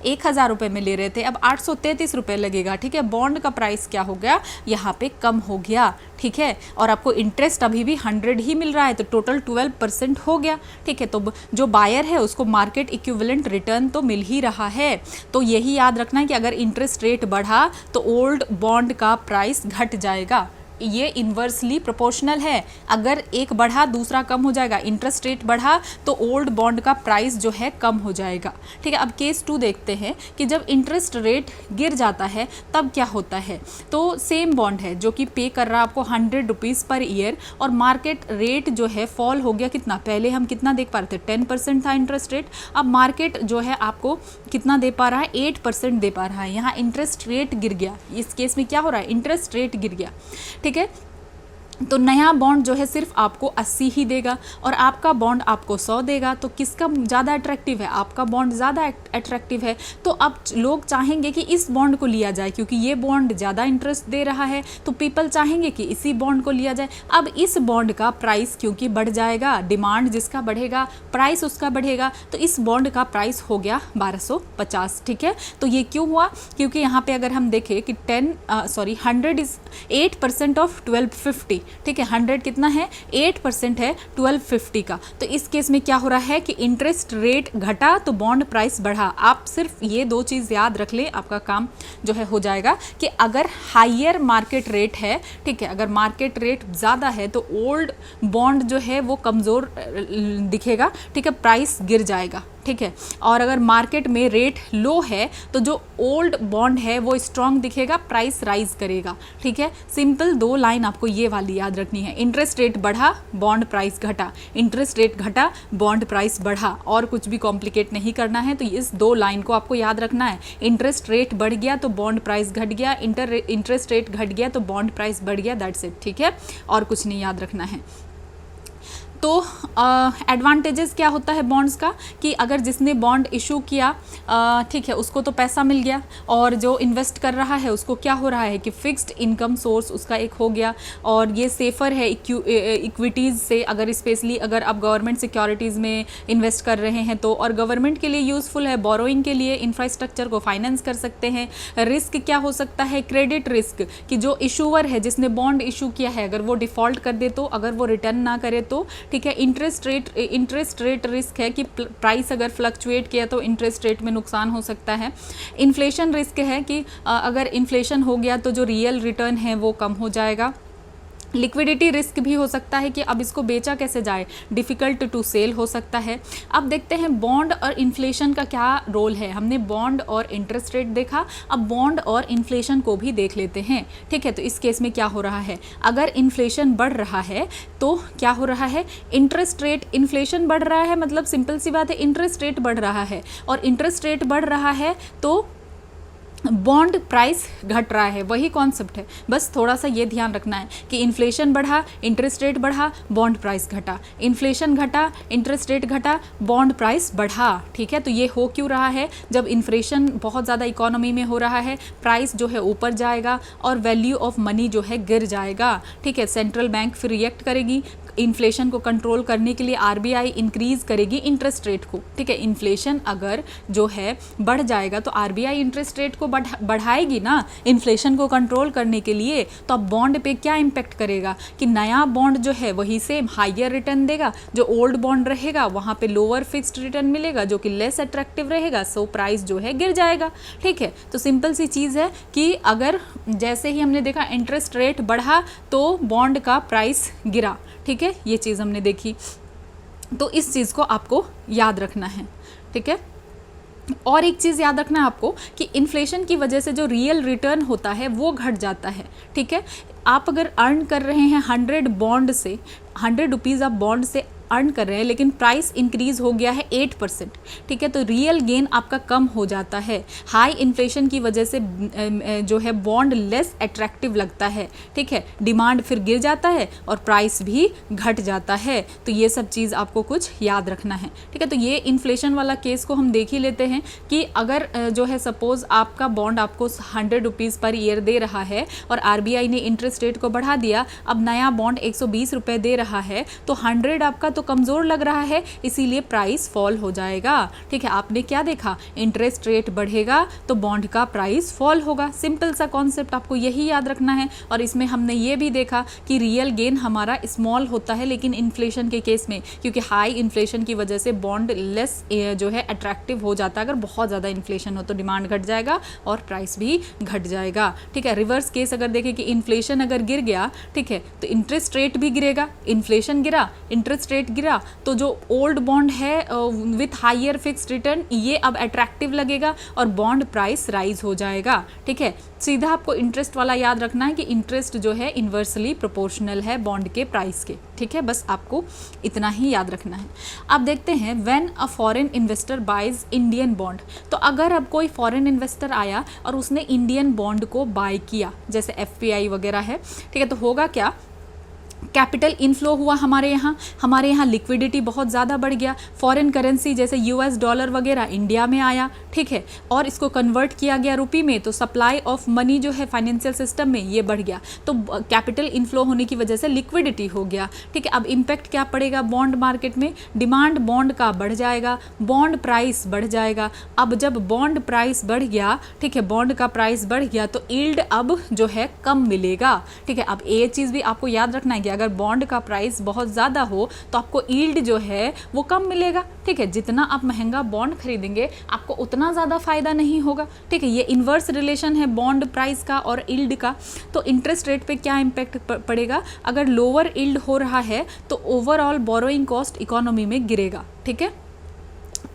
1000 रुपये में ले रहे थे अब 833 रुपये लगेगा, ठीक है। बॉन्ड का प्राइस क्या हो गया, यहाँ पे कम हो गया, ठीक है। और आपको इंटरेस्ट अभी भी 100 ही मिल रहा है तो टोटल 12% हो गया, ठीक है। तो जो बायर है उसको मार्केट इक्विवेलेंट रिटर्न तो मिल ही रहा है। तो यही याद रखना है कि अगर इंटरेस्ट रेट बढ़ा तो ओल्ड बॉन्ड का प्राइस घट जाएगा, ये इन्वर्सली प्रोपोर्शनल है, अगर एक बढ़ा दूसरा कम हो जाएगा, इंटरेस्ट रेट बढ़ा तो ओल्ड बॉन्ड का प्राइस जो है कम हो जाएगा। ठीक है, अब केस 2 देखते हैं कि जब इंटरेस्ट रेट गिर जाता है तब क्या होता है। तो सेम बॉन्ड है जो कि पे कर रहा है आपको 100 रुपीज़ पर ईयर, और मार्केट रेट जो है फॉल हो गया कितना, पहले हम कितना देख पा रहे थे 10% था इंटरेस्ट रेट, अब मार्केट जो है आपको कितना दे पा रहा है 8% दे पा रहा है। यहाँ इंटरेस्ट रेट गिर गया, इस केस में क्या हो रहा है इंटरेस्ट रेट गिर गया। ठीक है, तो नया बॉन्ड जो है सिर्फ आपको 80 ही देगा और आपका बॉन्ड आपको 100 देगा। तो किसका ज़्यादा अट्रैक्टिव है, आपका बॉन्ड ज़्यादा अट्रैक्टिव है। तो अब लोग चाहेंगे कि इस बॉन्ड को लिया जाए क्योंकि ये बॉन्ड ज़्यादा इंटरेस्ट दे रहा है, तो पीपल चाहेंगे कि इसी बॉन्ड को लिया जाए। अब इस बॉन्ड का प्राइस क्योंकि बढ़ जाएगा, डिमांड जिसका बढ़ेगा प्राइस उसका बढ़ेगा, तो इस बॉन्ड का प्राइस हो गया 1250। ठीक है, तो ये क्यों हुआ, क्योंकि यहाँ पे अगर हम देखें कि 100 इज 8% ऑफ 1250। ठीक है, 100 कितना है 8% है 1250 का। तो इस केस में क्या हो रहा है कि इंटरेस्ट रेट घटा तो बॉन्ड प्राइस बढ़ा। आप सिर्फ ये 2 चीज़ याद रख लें, आपका काम जो है हो जाएगा कि अगर हायर मार्केट रेट है, ठीक है, अगर मार्केट रेट ज़्यादा है तो ओल्ड बॉन्ड जो है वो कमज़ोर दिखेगा। ठीक है, प्राइस गिर जाएगा। ठीक है, और अगर मार्केट में रेट लो है तो जो ओल्ड बॉन्ड है वो स्ट्रॉन्ग दिखेगा, प्राइस राइज करेगा। ठीक है, सिंपल 2 लाइन आपको ये वाली याद रखनी है, इंटरेस्ट रेट बढ़ा बॉन्ड प्राइस घटा, इंटरेस्ट रेट घटा बॉन्ड प्राइस बढ़ा, और कुछ भी कॉम्प्लिकेट नहीं करना है। तो इस 2 लाइन को आपको याद रखना है, इंटरेस्ट रेट बढ़ गया तो बॉन्ड प्राइस घट गया, इंटरेस्ट रेट घट गया तो बॉन्ड प्राइस बढ़ गया, दैट्स इट। ठीक है, और कुछ नहीं याद रखना है। तो एडवांटेजेस क्या होता है बॉन्ड्स का कि अगर जिसने बॉन्ड इशू किया ठीक है उसको तो पैसा मिल गया, और जो इन्वेस्ट कर रहा है उसको क्या हो रहा है कि फिक्स्ड इनकम सोर्स उसका एक हो गया, और ये सेफ़र है इक्विटीज़ से, अगर स्पेशली अगर आप गवर्नमेंट सिक्योरिटीज़ में इन्वेस्ट कर रहे हैं तो, और गवर्नमेंट के लिए यूज़फुल है, बोरोइंग के लिए इंफ्रास्ट्रक्चर को फाइनेंस कर सकते हैं। रिस्क क्या हो सकता है, क्रेडिट रिस्क, कि जो इशूवर है जिसने बॉन्ड इशू किया है अगर वो डिफ़ॉल्ट कर दे तो, अगर वो रिटर्न ना करे तो। ठीक है, इंटरेस्ट रेट रिस्क है कि प्राइस अगर फ्लक्चुएट किया तो इंटरेस्ट रेट में नुकसान हो सकता है। इन्फ्लेशन रिस्क है कि अगर इन्फ्लेशन हो गया तो जो रियल रिटर्न है वो कम हो जाएगा। लिक्विडिटी रिस्क भी हो सकता है कि अब इसको बेचा कैसे जाए, डिफ़िकल्ट टू सेल हो सकता है। अब देखते हैं बॉन्ड और इन्फ्लेशन का क्या रोल है। हमने बॉन्ड और इंटरेस्ट रेट देखा, अब बॉन्ड और इन्फ्लेशन को भी देख लेते हैं। ठीक है, तो इस केस में क्या हो रहा है, अगर इन्फ्लेशन बढ़ रहा है तो क्या हो रहा है, इंटरेस्ट रेट, इन्फ्लेशन बढ़ रहा है मतलब सिंपल सी बात है इंटरेस्ट रेट बढ़ रहा है, और इंटरेस्ट रेट बढ़ रहा है तो बॉन्ड प्राइस घट रहा है, वही कॉन्सेप्ट है। बस थोड़ा सा ये ध्यान रखना है कि इन्फ्लेशन बढ़ा, इंटरेस्ट रेट बढ़ा, बॉन्ड प्राइस घटा, इन्फ्लेशन घटा, इंटरेस्ट रेट घटा, बॉन्ड प्राइस बढ़ा। ठीक है, तो ये हो क्यों रहा है, जब इन्फ्लेशन बहुत ज़्यादा इकोनॉमी में हो रहा है प्राइस जो है ऊपर जाएगा और वैल्यू ऑफ मनी जो है गिर जाएगा। ठीक है, सेंट्रल बैंक फिर रिएक्ट करेगी, इन्फ्लेशन को कंट्रोल करने के लिए आरबीआई इंक्रीज करेगी इंटरेस्ट रेट को। ठीक है, इन्फ्लेशन अगर जो है बढ़ जाएगा तो आरबीआई इंटरेस्ट रेट को बढ़ाएगी ना इन्फ्लेशन को कंट्रोल करने के लिए। तो अब बॉन्ड पे क्या इम्पैक्ट करेगा कि नया बॉन्ड जो है वही सेम हायर रिटर्न देगा, जो ओल्ड बॉन्ड रहेगा वहाँ पे लोअर फिक्स्ड रिटर्न मिलेगा जो कि लेस अट्रैक्टिव रहेगा, सो प्राइस जो है गिर जाएगा। ठीक है, तो सिंपल सी चीज़ है कि अगर जैसे ही हमने देखा इंटरेस्ट रेट बढ़ा तो बॉन्ड का प्राइस गिरा। ठीक है, ये चीज़ हमने देखी, तो इस चीज़ को आपको याद रखना है। ठीक है, और एक चीज़ याद रखना है आपको कि इन्फ्लेशन की वजह से जो रियल रिटर्न होता है वो घट जाता है। ठीक है, आप अगर अर्न कर रहे हैं 100 बॉन्ड से, 100 रुपीज़ आप बॉन्ड से अर्न कर रहे हैं लेकिन प्राइस इंक्रीज़ हो गया है 8%। ठीक है, तो रियल गेन आपका कम हो जाता है। हाई इन्फ्लेशन की वजह से जो है बॉन्ड लेस अट्रैक्टिव लगता है। ठीक है, डिमांड फिर गिर जाता है और प्राइस भी घट जाता है। तो ये सब चीज़ आपको कुछ याद रखना है। ठीक है, तो ये इन्फ्लेशन वाला केस को हम देख ही लेते हैं कि अगर जो है सपोज़ आपका बॉन्ड आपको 100 रुपीज़ पर ईयर दे रहा है और आरबीआई ने इंटरेस्ट रेट को बढ़ा दिया, अब नया बॉन्ड 120 रुपये दे रहा है, तो 100 आपका तो कमज़ोर लग रहा है, इसीलिए प्राइस फॉल हो जाएगा। ठीक है, आपने क्या देखा, इंटरेस्ट रेट बढ़ेगा तो बॉन्ड का प्राइस फॉल होगा। सिंपल सा कॉन्सेप्ट, आपको यही याद रखना है। और इसमें हमने ये भी देखा कि रियल गेन हमारा स्मॉल होता है, लेकिन इन्फ्लेशन के केस में, क्योंकि हाई इन्फ्लेशन की वजह से बॉन्ड लेस जो है अट्रैक्टिव हो जाता है। अगर बहुत ज़्यादा इन्फ्लेशन हो तो डिमांड घट जाएगा और प्राइस भी घट जाएगा। ठीक है, रिवर्स केस अगर देखें कि इन्फ्लेशन अगर गिर गया, ठीक है, तो इंटरेस्ट रेट भी गिरेगा। इन्फ्लेशन गिरा, इंटरेस्ट रेट गिरा, तो जो ओल्ड बॉन्ड है विथ हायर फिक्स्ड रिटर्न, ये अब अट्रैक्टिव लगेगा और बॉन्ड प्राइस राइज हो जाएगा। ठीक है, सीधा आपको इंटरेस्ट वाला याद रखना है कि इंटरेस्ट जो है इन्वर्सली प्रोपोर्शनल है बॉन्ड के प्राइस के। ठीक है, बस आपको इतना ही याद रखना है। अब देखते हैं when a foreign investor buys Indian bond. तो अगर अब कोई फॉरेन इन्वेस्टर आया और उसने इंडियन बॉन्ड को बाय किया, जैसे एफपीआई वगैरह है, ठीक है, तो होगा क्या, कैपिटल इनफ्लो हुआ हमारे यहाँ लिक्विडिटी बहुत ज़्यादा बढ़ गया। फॉरेन करेंसी जैसे यूएस डॉलर वगैरह इंडिया में आया, ठीक है, और इसको कन्वर्ट किया गया रुपी में, तो सप्लाई ऑफ मनी जो है फाइनेंशियल सिस्टम में ये बढ़ गया। तो कैपिटल इनफ्लो होने की वजह से लिक्विडिटी हो गया। ठीक है, अब इम्पैक्ट क्या पड़ेगा बॉन्ड मार्केट में, डिमांड बॉन्ड का बढ़ जाएगा, बॉन्ड प्राइस बढ़ जाएगा। अब जब बॉन्ड प्राइस बढ़ गया, ठीक है, बॉन्ड का प्राइस बढ़ गया तो यील्ड अब जो है कम मिलेगा। ठीक है, अब ये चीज़ भी आपको याद रखना है कि अगर बॉन्ड का प्राइस बहुत ज़्यादा हो तो आपको यील्ड जो है वो कम मिलेगा। ठीक है, जितना आप महंगा बॉन्ड खरीदेंगे आपको उतना ज़्यादा फायदा नहीं होगा। ठीक है, ये इन्वर्स रिलेशन है बॉन्ड प्राइस का और यील्ड का। तो इंटरेस्ट रेट पे क्या इम्पैक्ट पड़ेगा, अगर लोअर यील्ड हो रहा है तो ओवरऑल बोरोइंग कॉस्ट इकोनॉमी में गिरेगा। ठीक है,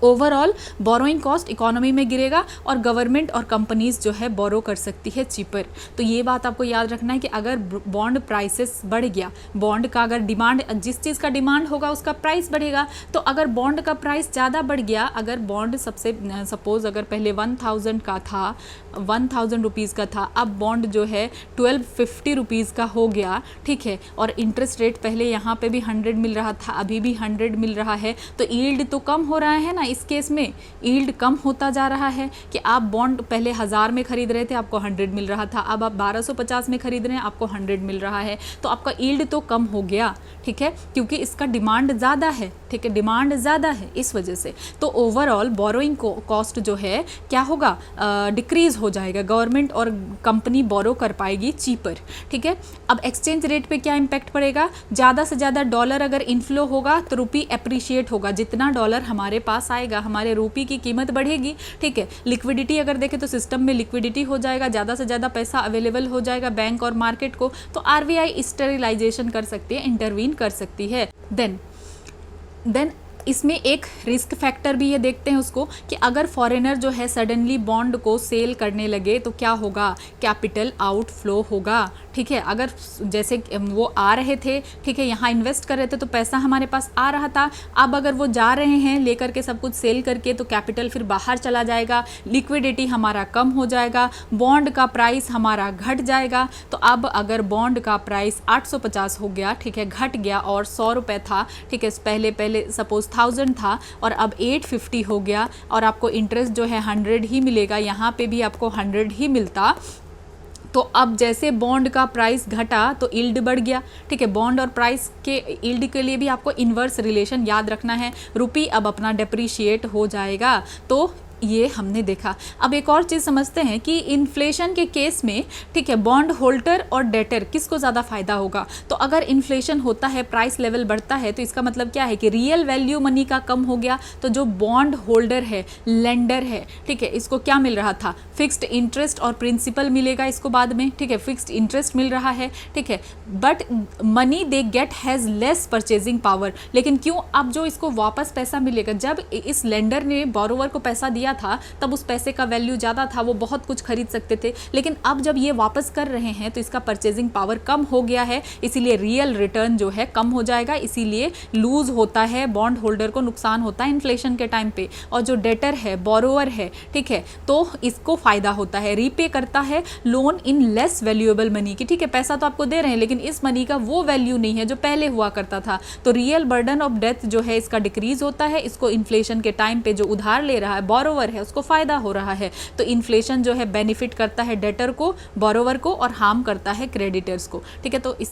ओवरऑल बोरोइंग कॉस्ट इकोनॉमी में गिरेगा और गवर्नमेंट और कंपनीज जो है बोरो कर सकती है चीपर। तो ये बात आपको याद रखना है कि अगर बॉन्ड प्राइसेस बढ़ गया, बॉन्ड का अगर डिमांड, जिस चीज़ का डिमांड होगा उसका प्राइस बढ़ेगा। तो अगर बॉन्ड का प्राइस ज़्यादा बढ़ गया, अगर बॉन्ड सबसे सपोज अगर पहले 1000 का था, 1000 रुपीज़ का था, अब बॉन्ड जो है 1250 रुपीज़ का हो गया। ठीक है, और इंटरेस्ट रेट पहले यहाँ पे भी 100 मिल रहा था, अभी भी 100 मिल रहा है, तो यील्ड तो कम हो रहा है ना। इस केस में यील्ड कम होता जा रहा है कि आप बॉन्ड पहले 1000 में खरीद रहे थे, आपको 100 मिल रहा था, अब आप 1250 में खरीद रहे हैं, आपको 100 मिल रहा है, तो आपका यील्ड तो कम हो गया। ठीक है, क्योंकि इसका डिमांड ज़्यादा है। ठीक है, डिमांड ज़्यादा है इस वजह से। तो ओवरऑल बोरोइंग कॉस्ट जो है क्या होगा, डिक्रीज हो जाएगा, गवर्नमेंट और कंपनी बोरो कर पाएगी चीपर। ठीक है, अब एक्सचेंज रेट पे क्या इम्पैक्ट पड़ेगा, ज़्यादा से ज़्यादा डॉलर अगर इनफ्लो होगा तो रुपी एप्रिशिएट होगा, जितना डॉलर हमारे पास आएगा हमारे रुपी की कीमत बढ़ेगी। ठीक है, लिक्विडिटी अगर देखें तो सिस्टम में लिक्विडिटी हो जाएगा, ज़्यादा से ज़्यादा पैसा अवेलेबल हो जाएगा बैंक और मार्केट को, तो आरबीआई स्टेरिलाइजेशन कर सकती है, इंटरवीन कर सकती है। देन इसमें एक रिस्क फैक्टर भी ये देखते हैं उसको कि अगर फॉरेनर जो है सडनली बॉन्ड को सेल करने लगे तो क्या होगा, कैपिटल आउटफ्लो होगा। ठीक है, अगर जैसे वो आ रहे थे, ठीक है, यहाँ इन्वेस्ट कर रहे थे तो पैसा हमारे पास आ रहा था, अब अगर वो जा रहे हैं लेकर के सब कुछ सेल करके तो कैपिटल फिर बाहर चला जाएगा, लिक्विडिटी हमारा कम हो जाएगा, बॉन्ड का प्राइस हमारा घट जाएगा। तो अब अगर बॉन्ड का प्राइस 850 हो गया, ठीक है, घट गया और 100 रुपये था, ठीक है, पहले सपोज 1000 था और अब 850 हो गया और आपको इंटरेस्ट जो है 100 ही मिलेगा, यहाँ पे भी आपको 100 ही मिलता। तो अब जैसे बॉन्ड का प्राइस घटा तो यील्ड बढ़ गया। ठीक है, बॉन्ड और प्राइस के यील्ड के लिए भी आपको इन्वर्स रिलेशन याद रखना है, रुपी अब अपना डेप्रीशिएट हो जाएगा। तो ये हमने देखा। अब एक और चीज़ समझते हैं कि इन्फ्लेशन के केस में, ठीक है, बॉन्ड होल्डर और डेटर किसको ज़्यादा फायदा होगा। तो अगर इन्फ्लेशन होता है, प्राइस लेवल बढ़ता है, तो इसका मतलब क्या है कि रियल वैल्यू मनी का कम हो गया। तो जो बॉन्ड होल्डर है, लेंडर है, ठीक है, इसको क्या मिल रहा था, फिक्स्ड इंटरेस्ट और प्रिंसिपल मिलेगा इसको बाद में। ठीक है, फिक्स्ड इंटरेस्ट मिल रहा है, ठीक है, but money they get has less purchasing power. लेकिन क्यों, अब जो इसको वापस पैसा मिलेगा, जब इस लेंडर ने बोरोवर को पैसा दिया था तब उस पैसे का वैल्यू ज़्यादा था, वो बहुत कुछ खरीद सकते थे, लेकिन अब जब ये वापस कर रहे हैं तो इसका परचेजिंग पावर कम हो गया है, इसीलिए रियल रिटर्न जो है कम हो जाएगा, इसीलिए लूज होता है, बॉन्ड होल्डर को नुकसान होता है इन्फ्लेशन के टाइम पे। और जो डेटर है, बोरोवर है, ठीक है, तो इसको फायदा होता है, रीपे करता है loan in less valuable money की। ठीक है, पैसा तो आपको दे रहे हैं लेकिन इस मनी का वो वैल्यू नहीं है जो पहले हुआ करता था। तो रियल बर्डन ऑफ डेथ जो है इसका डिक्रीज होता है, इसको इन्फ्लेशन के टाइम पे जो उधार ले रहा है बोरोवर है उसको फायदा हो रहा है। तो इन्फ्लेशन जो है बेनिफिट करता है डेटर को, बोरोवर को, और हार्म करता है क्रेडिटर्स को। ठीक है, तो